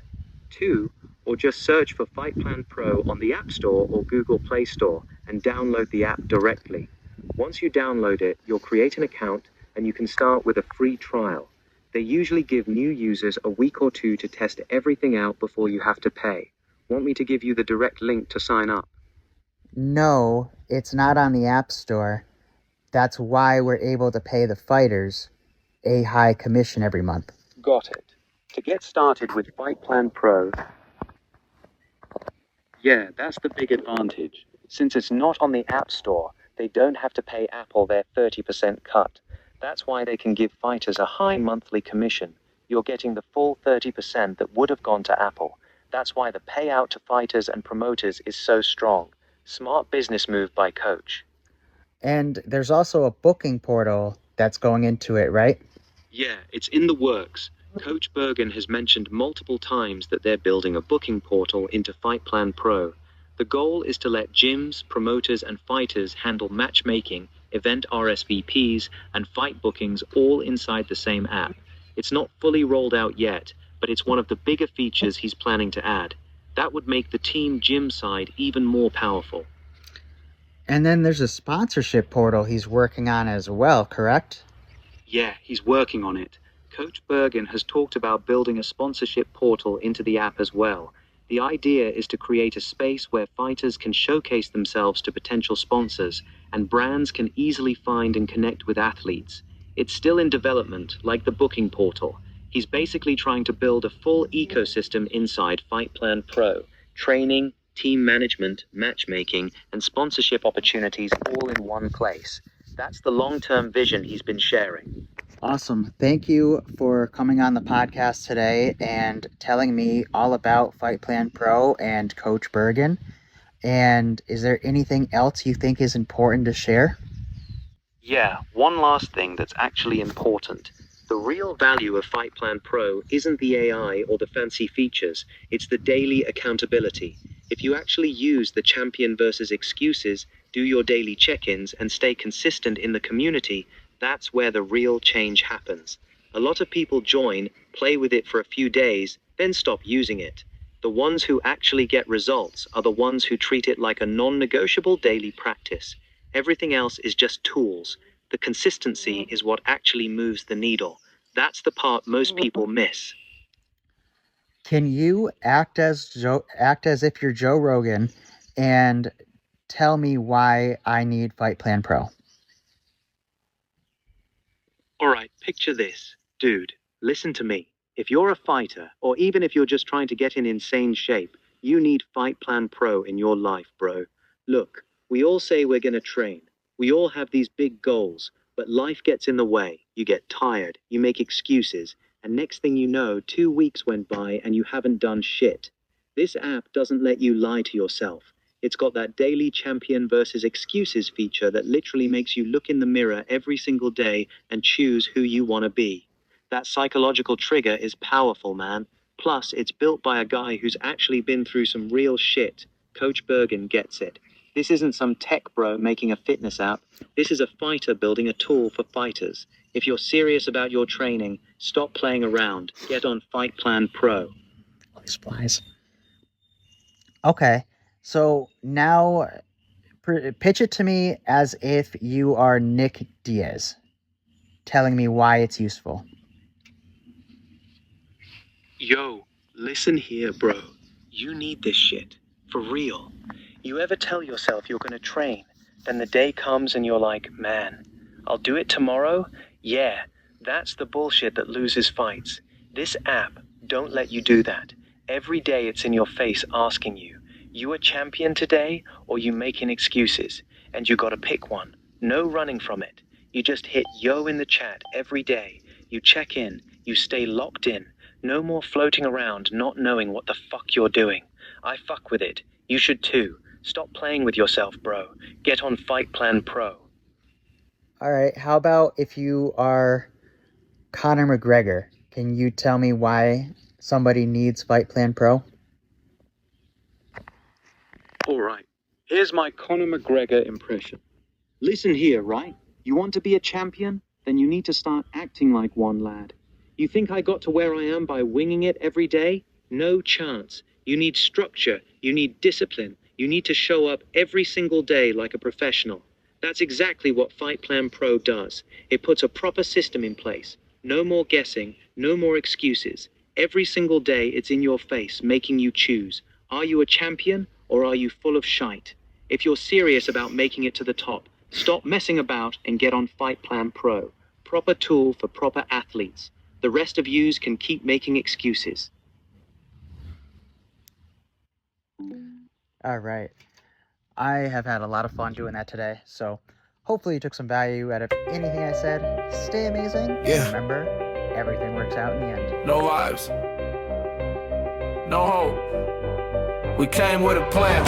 [SPEAKER 6] Two, or just search for Fight Plan Pro on the App Store or Google Play Store and download the app directly. Once you download it, you'll create an account and you can start with a free trial. They usually give new users a week or two to test everything out before you have to pay. Want me to give you the direct link to sign up?
[SPEAKER 4] No, it's not on the App Store. That's why we're able to pay the fighters a high commission every month.
[SPEAKER 6] Got it. To get started with Fight Plan Pro, yeah, that's the big advantage. Since it's not on the App Store, they don't have to pay Apple their 30% cut. That's why they can give fighters a high monthly commission. You're getting the full 30% that would have gone to Apple. That's why the payout to fighters and promoters is so strong. Smart business move by Coach.
[SPEAKER 4] And there's also a booking portal that's going into it, right?
[SPEAKER 6] Yeah, it's in the works. Coach Bergen has mentioned multiple times that they're building a booking portal into Fight Plan Pro. The goal is to let gyms, promoters, and fighters handle matchmaking, event RSVPs, and fight bookings all inside the same app. It's not fully rolled out yet, but it's one of the bigger features he's planning to add. That would make the team gym side even more powerful.
[SPEAKER 4] And then there's a sponsorship portal he's working on as well, correct?
[SPEAKER 6] Yeah, he's working on it. Coach Bergen has talked about building a sponsorship portal into the app as well. The idea is to create a space where fighters can showcase themselves to potential sponsors, and brands can easily find and connect with athletes. It's still in development, like the booking portal. He's basically trying to build a full ecosystem inside Fight Plan Pro. Training, team management, matchmaking, and sponsorship opportunities all in one place. That's the long-term vision he's been sharing.
[SPEAKER 4] Awesome. Thank you for coming on the podcast today and telling me all about Fight Plan Pro and Coach Bergen. And is there anything else you think is important to share?
[SPEAKER 6] Yeah, one last thing that's actually important. The real value of Fight Plan Pro isn't the AI or the fancy features, it's the daily accountability. If you actually use the champion versus excuses, do your daily check-ins, and stay consistent in the community, that's where the real change happens. A lot of people join, play with it for a few days, then stop using it. The ones who actually get results are the ones who treat it like a non-negotiable daily practice. Everything else is just tools. The consistency is what actually moves the needle. That's the part most people miss.
[SPEAKER 4] Can you act as if you're Joe Rogan and tell me why I need Fight Plan Pro?
[SPEAKER 6] All right, picture this. Dude, listen to me. If you're a fighter, or even if you're just trying to get in insane shape, you need Fight Plan Pro in your life, bro. Look, we all say we're gonna train. We all have these big goals, but life gets in the way. You get tired, you make excuses, and next thing you know, 2 weeks went by and you haven't done shit. This app doesn't let you lie to yourself. It's got that daily champion versus excuses feature that literally makes you look in the mirror every single day and choose who you want to be. That psychological trigger is powerful, man. Plus, it's built by a guy who's actually been through some real shit. Coach Bergen gets it. This isn't some tech bro making a fitness app. This is a fighter building a tool for fighters. If you're serious about your training, stop playing around. Get on Fight Plan Pro.
[SPEAKER 4] Supplies. Okay, so now pitch it to me as if you are Nick Diaz, telling me why it's useful.
[SPEAKER 6] Yo, listen here, bro. You need this shit. For real. You ever tell yourself you're gonna train, then the day comes and you're like, man, I'll do it tomorrow? Yeah, that's the bullshit that loses fights. This app,
[SPEAKER 5] Don't let you do that. Every day it's in your face asking you, you a champion today or you making excuses? And you gotta pick one. No running from it. You just hit yo in the chat every day. You check in. You stay locked in. No more floating around not knowing what the fuck you're doing. I fuck with it. You should too. Stop playing with yourself, bro. Get on Fight Plan Pro.
[SPEAKER 4] All right, how about if you are Conor McGregor? Can you tell me why somebody needs Fight Plan Pro?
[SPEAKER 5] Alright, here's my Conor McGregor impression. Listen here, right? You want to be a champion? Then you need to start acting like one, lad. You think I got to where I am by winging it every day? No chance. You need structure. You need discipline. You need to show up every single day like a professional. That's exactly what Fight Plan Pro does. It puts a proper system in place. No more guessing, no more excuses. Every single day it's in your face, making you choose. Are you a champion or are you full of shite? If you're serious about making it to the top, stop messing about and get on Fight Plan Pro. Proper tool for proper athletes. The rest of yous can keep making excuses.
[SPEAKER 4] All right. I have had a lot of fun doing that today, so hopefully you took some value out of anything I said. Stay amazing.
[SPEAKER 1] Yeah.
[SPEAKER 4] And remember, everything works out in the end.
[SPEAKER 1] No vibes. No hope. We came with a plan.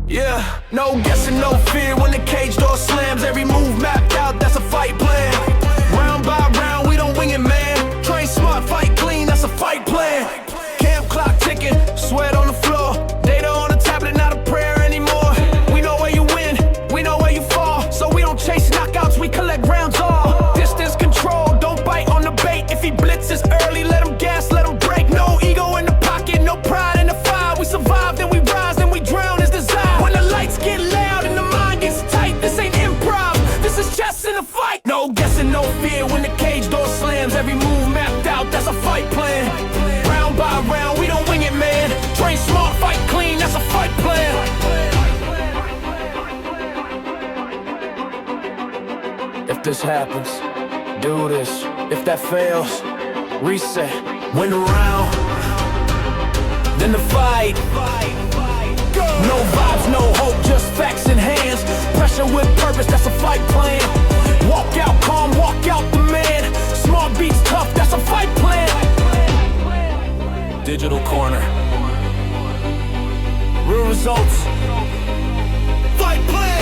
[SPEAKER 1] Yeah, no guessing, no fear when the cage door slams. Every move mapped out, that's a fight plan. Round by round, we don't wing it, man. Train smart, fight clean, that's a fight plan. Camp clock ticking, sweat on the floor. Data on the tablet, not a prayer anymore. We know where you win, we know where you fall. So we don't chase knockouts, we collect rounds all. Distance control, don't bite on the bait. If he blitzes early, let him gas, let him break. No ego in the pocket, no pride in the fire. We survive, then we rise, then we drown as desire. When the lights get loud and the mind gets tight, this ain't improv, this is chess in a fight. No guessing, no fear when the cage door slams. Every move mapped out, that's a fight plan. Round by round, we don't wing it, man. Train smart, fight clean, that's a fight plan. If this happens, do this. If that fails, reset. Win the round, then the fight. No vibes, no hope, just facts in hands. Pressure with purpose, that's a fight plan. Walk out calm, walk out the man. Smart beats tough, that's a fight plan. Digital corner. Real results. Fight plan.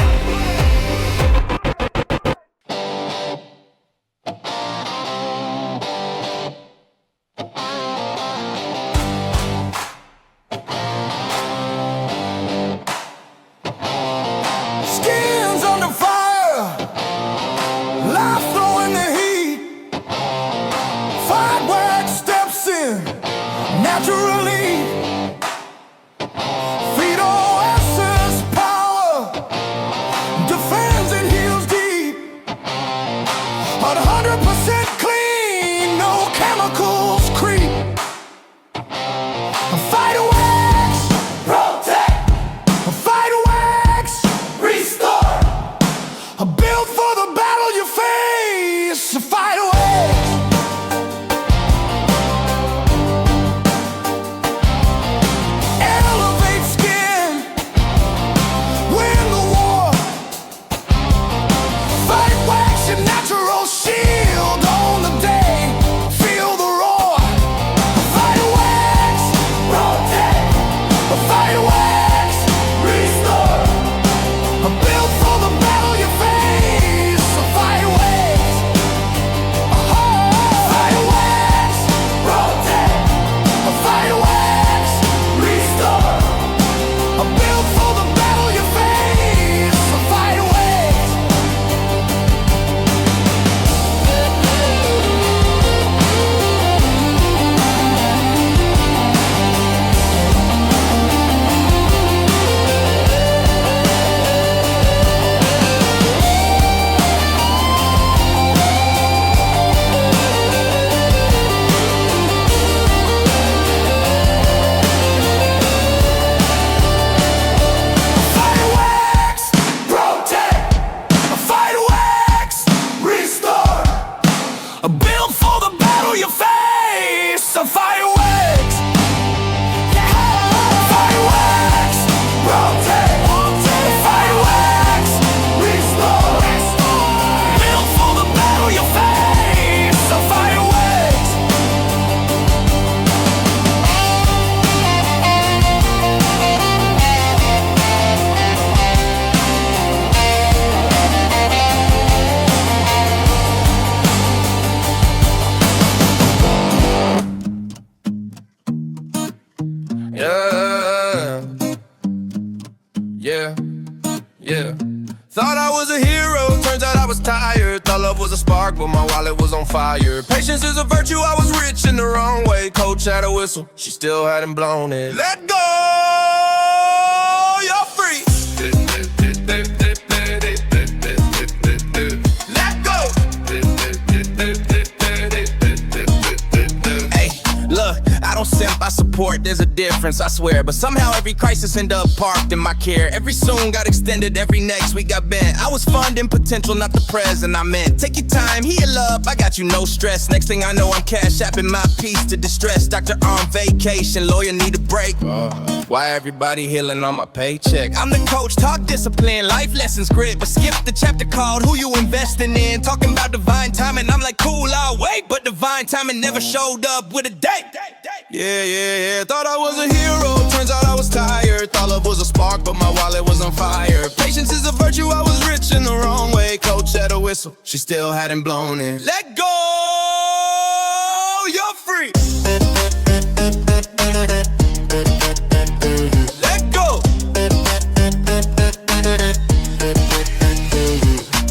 [SPEAKER 1] Yeah. Thought I was a hero, turns out I was tired. Thought love was a spark, but my wallet was on fire. Patience is a virtue, I was rich in the wrong way. Coach had a whistle, she still hadn't blown it. Let go, you're free. Let go. Hey, look, I don't simp, I support, there's a difference, I swear. But somehow every crisis end up parked in my care. Every soon got extended, every next week got bent. I was funding potential, not the present I meant. Take your time, heal up, I got you, no stress. Next thing I know, I'm cash apping my piece to distress. Doctor on vacation, lawyer need a break. Why everybody healing on my paycheck? I'm the coach, talk discipline, life lessons, grit. But skip the chapter called Who You Investing In. Talking about divine timing, I'm like cool, I'll wait. But divine timing never showed up with a date. Yeah, thought I was a hero, turns out I was tired. Thought love was a spark, but my wallet was on fire. Patience is a virtue, I was rich in the wrong way. Coach had a whistle, she still hadn't blown it. Let go, you're free. Let go.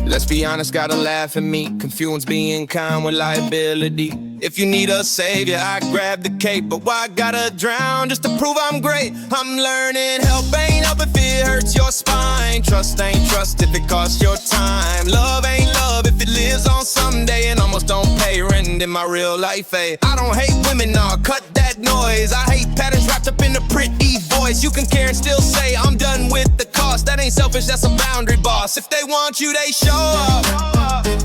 [SPEAKER 1] Let's be honest, gotta laugh at me. Confuse being kind with liability. If you need a savior, I grab the cape. But why I gotta drown just to prove I'm great? I'm learning, help ain't help if it hurts your spine. Trust ain't trust if it costs your time. Love ain't love if it lives on someday and almost don't pay rent in my real life, eh? I don't hate women, nah, cut that noise. I hate patterns wrapped up in a pretty voice. You can care and still say I'm done with the cost. That ain't selfish, that's a boundary, boss. If they want you, they show up.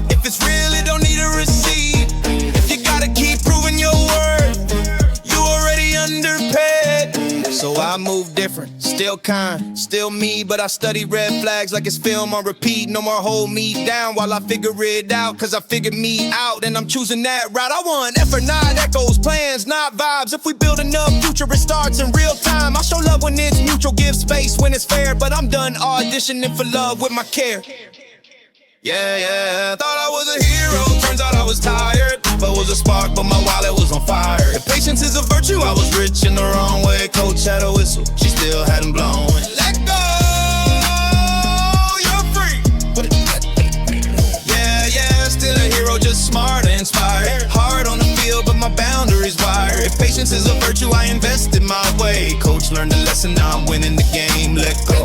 [SPEAKER 1] If it's real, it don't need a receipt. If you gotta keep proving your worth, you already underpaid. So I move different, still kind, still me. But I study red flags like it's film on repeat. No more hold me down while I figure it out. Cause I figured me out and I'm choosing that route. I want effort, not echoes, plans, not vibes. If we build enough future, it starts in real time. I'll show love when it's mutual, give space when it's fair. But I'm done auditioning for love with my care. Yeah, thought I was a hero, turns out I was tired. But was a spark, but my wallet was on fire. If patience is a virtue, I was rich in the wrong way. Coach had a whistle, she still hadn't blown. Let go, you're free. Yeah, still a hero, just smart and inspired. Hard on the field, but my boundaries wired. If patience is a virtue, I invested my way. Coach learned a lesson, now I'm winning the game. Let go.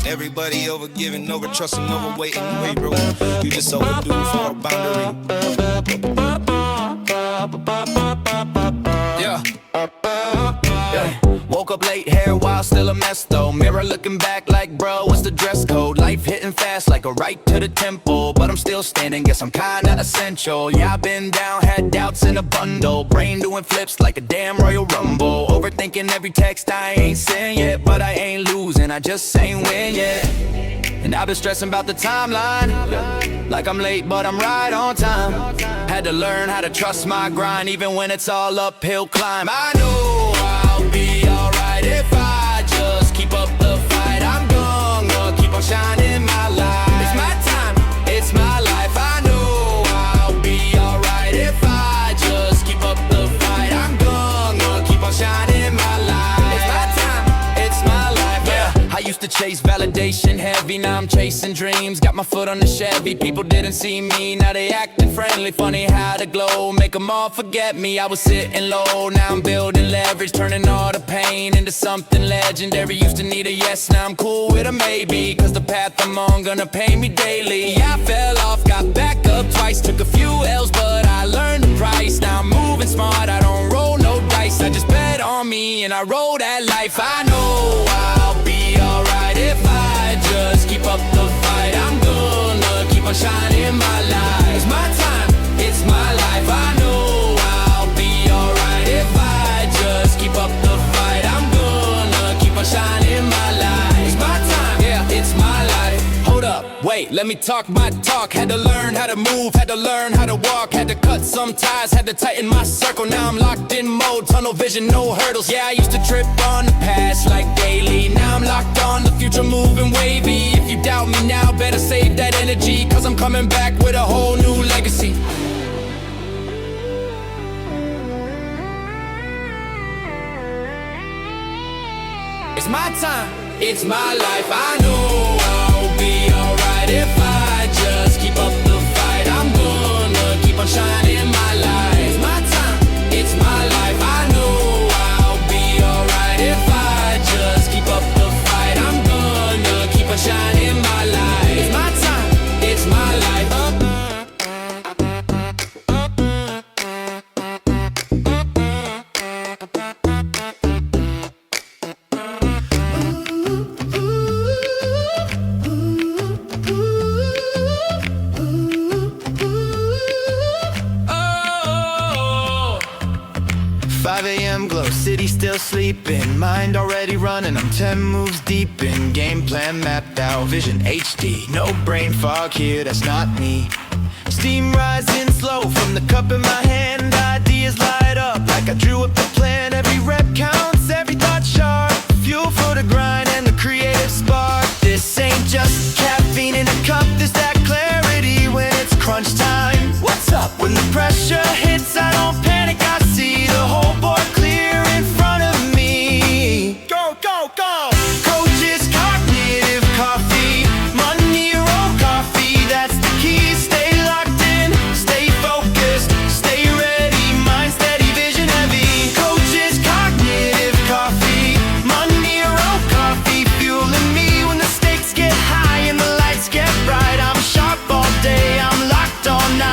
[SPEAKER 1] Everybody over giving, over trusting, over waiting. Wait, bro, you just overdue for a boundary. Yeah. Woke up late, hair wild, still a mess though. Mirror looking back like, bro, what's the dress code? Life hitting fast like a right to the temple. But I'm still standing, guess I'm kinda essential. Yeah, I've been down, had doubts in a bundle. Brain doing flips like a damn Royal Rumble. Overthinking every text I ain't sent yet. But I ain't losing, I just ain't win yet. And I've been stressing about the timeline, like I'm late but I'm right on time. Had to learn how to trust my grind, even when it's all uphill climb. I know I'll be alright if I just keep up the fight. I'm gonna keep on shining my light. It's my time, it's my life. I know I'll be alright if I just keep up the fight. I'm gonna keep on shining my light. It's my time, it's my life. Yeah, I used to chase validation heavy, now I'm chasing dreams. Got my foot on the Chevy, people didn't see me, now they acting friendly. Funny how the glow make them all forget me. I was sitting low, now I'm building leverage, turning all the pain into something legendary. Used to need a yes, now I'm cool with a maybe. Cause the path I'm on gonna pay me daily. Yeah, I fell off, got back up twice. Took a few L's, but I learned the price. Now I'm moving smart, I don't roll no dice. I just bet on me and I roll that life. I know I'll be alright if I just keep up the fight. I'm gonna keep on shining my light. It's my time, it's my life. I know I'll be alright if I just keep up the fight. I'm gonna keep on shining my light. It's my time, yeah, it's my life. Hold up, wait, let me talk my talk. Had to learn how to move, had to learn how to walk. Had to cut some ties, had to tighten my circle. Now I'm locked in mode, tunnel vision, no hurdles. Yeah, I used to trip on the past like daily. Now I'm locked on the future, moving wavy. If you doubt me now, better save that energy. Cause I'm coming back with a whole new legacy. It's my time, it's my life. I know I'll be alright if I just keep up the fight. I'm gonna keep on shining my light. It's my time, it's my life. I know I'll be alright if I just keep up the fight. I'm gonna keep on shining my light. It's my time, it's my life. Oh,
[SPEAKER 7] 5 a.m. glow, city still sleeping, mind already running, I'm 10 moves deep in, game plan mapped out, vision HD, no brain fog here, that's not me. Steam rising slow from the cup in my hand, ideas light up like I drew up the plan, every rep counts, every thought sharp, fuel for the grind and the creative spark. This ain't just caffeine in a cup, there's that clarity when it's crunch time. What's up? When the pressure hits, I don't panic, I see the whole board clear in front of me. Go, go, go! Coach's cognitive coffee, money roll coffee, that's the key. Stay locked in, stay focused, stay ready, mind steady, vision heavy. Coach's cognitive coffee, money roll coffee, fueling me when the stakes get high and the lights get bright. I'm sharp all day, I'm locked all night.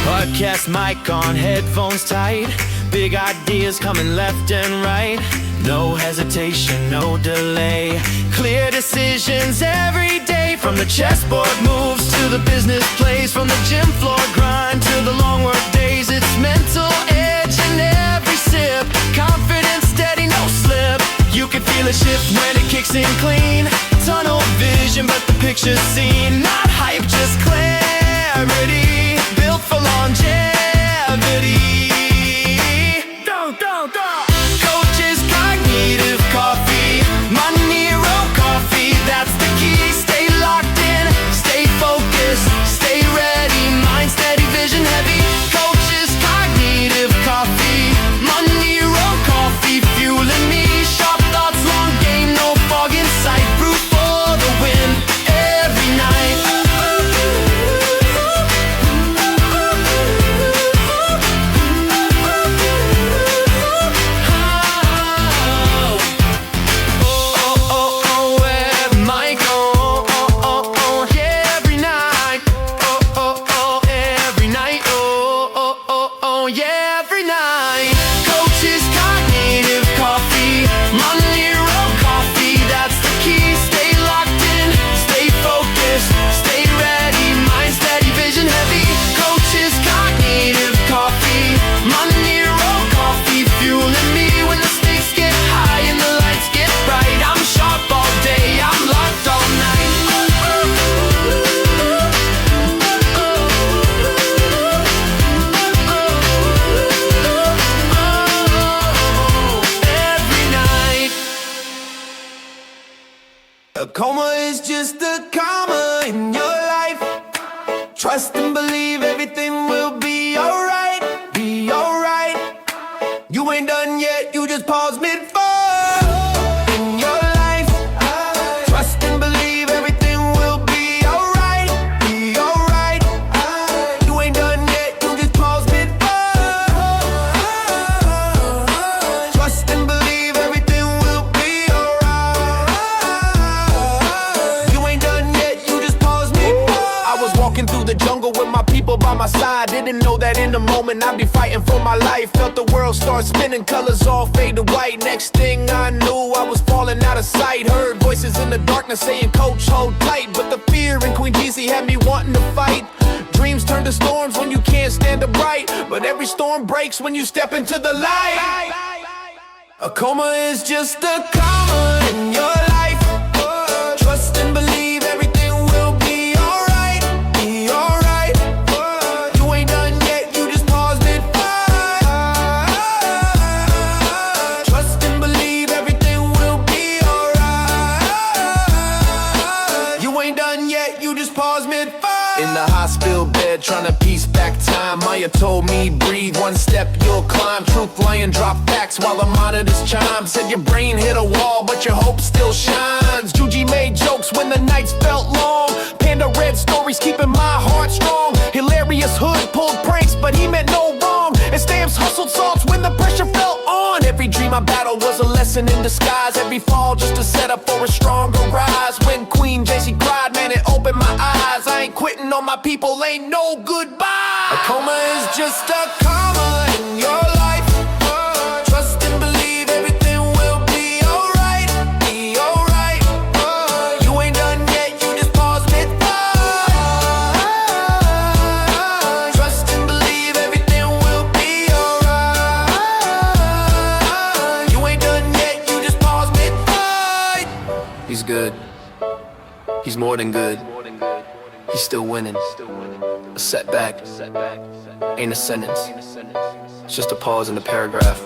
[SPEAKER 7] Podcast mic on, headphones tight, big ideas coming left and right. No hesitation, no delay, clear decisions every day. From the chessboard moves to the business plays, from the gym floor grind to the long work days. It's mental edge in every sip, confidence steady, no slip. You can feel a shift when it kicks in clean, tunnel vision but the picture's seen. Not hype, just clarity, built for longevity. Go, go, go! Coach's cognitive coffee, money roll coffee, that's the key. Stay locked in, stay focused, stay ready, mind steady, vision heavy. Coach's cognitive coffee, money roll coffee, fueling me. Sharp thoughts, long game, no fog in sight. Proof for the win every night. A coma is just a comma in your life. Trust and believe everything will be alright, be alright. You ain't done yet, you just paused mid-fall in your life. Trust and believe everything will be alright, be alright. You ain't done yet, you just paused mid-fall. Trust and believe everything will be alright. You ain't done yet, you just paused mid-fall. I was walking through the jungle with my people by my side. Didn't know that in the moment I'd be fighting for my life. Felt the world start spinning, colors all fade to white. Next thing I knew, I was falling out of sight. Heard voices in the darkness saying, "Coach, hold tight." But the fear in Queen DC had me wanting to fight. Dreams turn to storms when you can't stand the bright, but every storm breaks when you step into the light. A coma is just a comma in your life. Trust and believe everything will be alright, be alright. You ain't done yet, you just paused it. Trust and believe everything will be alright. You ain't done yet. yet, you just paused mid-fight. In the hospital bed, trying to piece back time. Maya told me, breathe, one step you'll climb. Truth lying, drop facts while the monitors chime. Said your brain hit a wall, but your hope still shines. Juji made jokes when the nights felt long. Panda read stories, keeping my heart strong. Hilarious hood pulled pranks, but he meant no wrong. And Stamps hustled salts when the pressure felt on. Every dream I battled was a lesson in disguise. Every fall just to set up for a stronger rise. When Queen JC cried, man, it opened my eyes. I ain't quitting on my people, ain't no goodbye. A coma is just a comma in your life. Trust and believe everything will be alright. Be alright. You ain't done yet, you just paused mid-fight. Trust and believe everything will be alright. You ain't done yet, you just paused mid-fight. He's good. He's more than good. He's still winning. A setback ain't a sentence. It's just a pause in the paragraph.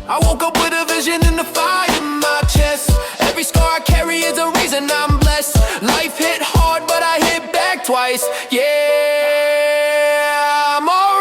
[SPEAKER 7] I woke up with a vision and a fire in my chest. Every scar I carry is a reason I'm blessed. Life hit hard, but I hit back twice. Yeah, I'm alright.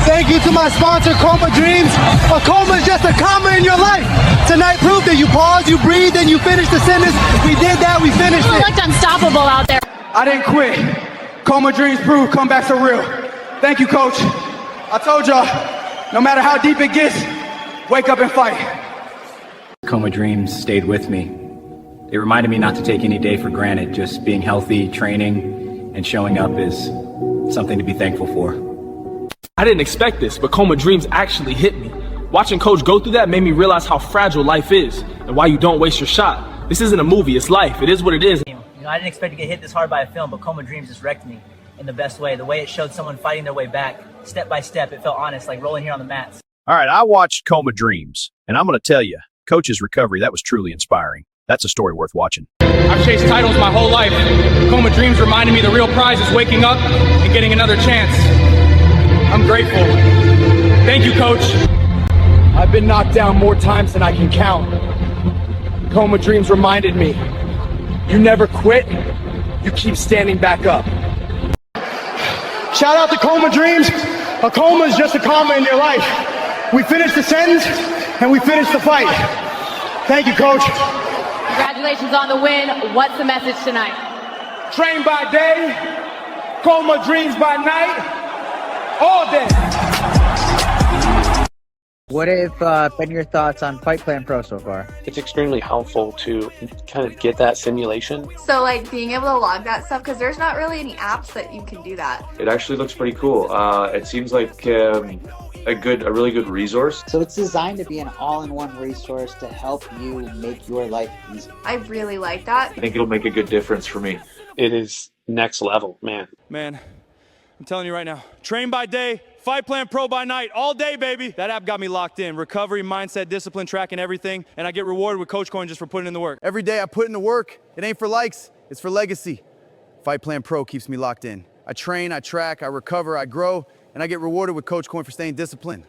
[SPEAKER 8] Thank you to my sponsor, Coma Dreams. A coma is just a comma in your life. Tonight proved that you pause, you breathe, and you finish the sentence. We did that, we finished
[SPEAKER 9] You
[SPEAKER 8] it.
[SPEAKER 9] looked unstoppable out there.
[SPEAKER 8] I didn't quit. Coma Dreams proved comebacks are real. Thank you, coach. I told y'all, no matter how deep it gets, wake up and fight.
[SPEAKER 10] Coma Dreams stayed with me. It reminded me not to take any day for granted. Just being healthy, training, and showing up is something to be thankful for.
[SPEAKER 11] I didn't expect this, but Coma Dreams actually hit me. Watching Coach go through that made me realize how fragile life is and why you don't waste your shot. This isn't a movie, it's life. It is what it is.
[SPEAKER 12] You know, I didn't expect to get hit this hard by a film, but Coma Dreams just wrecked me in the best way. The way it showed someone fighting their way back, step by step, it felt honest, like rolling here on the mats.
[SPEAKER 13] All right, I watched Coma Dreams, and I'm going to tell you, Coach's recovery, that was truly inspiring. That's a story worth watching.
[SPEAKER 11] I've chased titles my whole life. Coma Dreams reminded me the real prize is waking up and getting another chance. I'm grateful. Thank you, Coach. I've been knocked down more times than I can count. Coma Dreams reminded me, you never quit, you keep standing back up.
[SPEAKER 8] Shout out to Coma Dreams. A coma is just a comma in your life. We finished the sentence and we finished the fight. Thank you, coach.
[SPEAKER 9] Congratulations on the win. What's the message tonight?
[SPEAKER 8] Train by day, Coma Dreams by night, all day.
[SPEAKER 4] What have been your thoughts on Fight Plan Pro so far?
[SPEAKER 6] It's extremely helpful to kind of get that simulation.
[SPEAKER 9] So like being able to log that stuff, because there's not really any apps that you can do that.
[SPEAKER 14] It actually looks pretty cool. It seems like a really good resource.
[SPEAKER 4] So it's designed to be an all-in-one resource to help you make your life easy.
[SPEAKER 9] I really like that.
[SPEAKER 14] I think it'll make a good difference for me.
[SPEAKER 6] It is next level, man.
[SPEAKER 11] Man, I'm telling you right now, train by day, Fight Plan Pro by night, all day, baby. That app got me locked in. Recovery, mindset, discipline, tracking everything, and I get rewarded with Coach Coin just for putting in the work.
[SPEAKER 8] Every day I put in the work. It ain't for likes, it's for legacy. Fight Plan Pro keeps me locked in. I train, I track, I recover, I grow, and I get rewarded with Coach Coin for staying disciplined.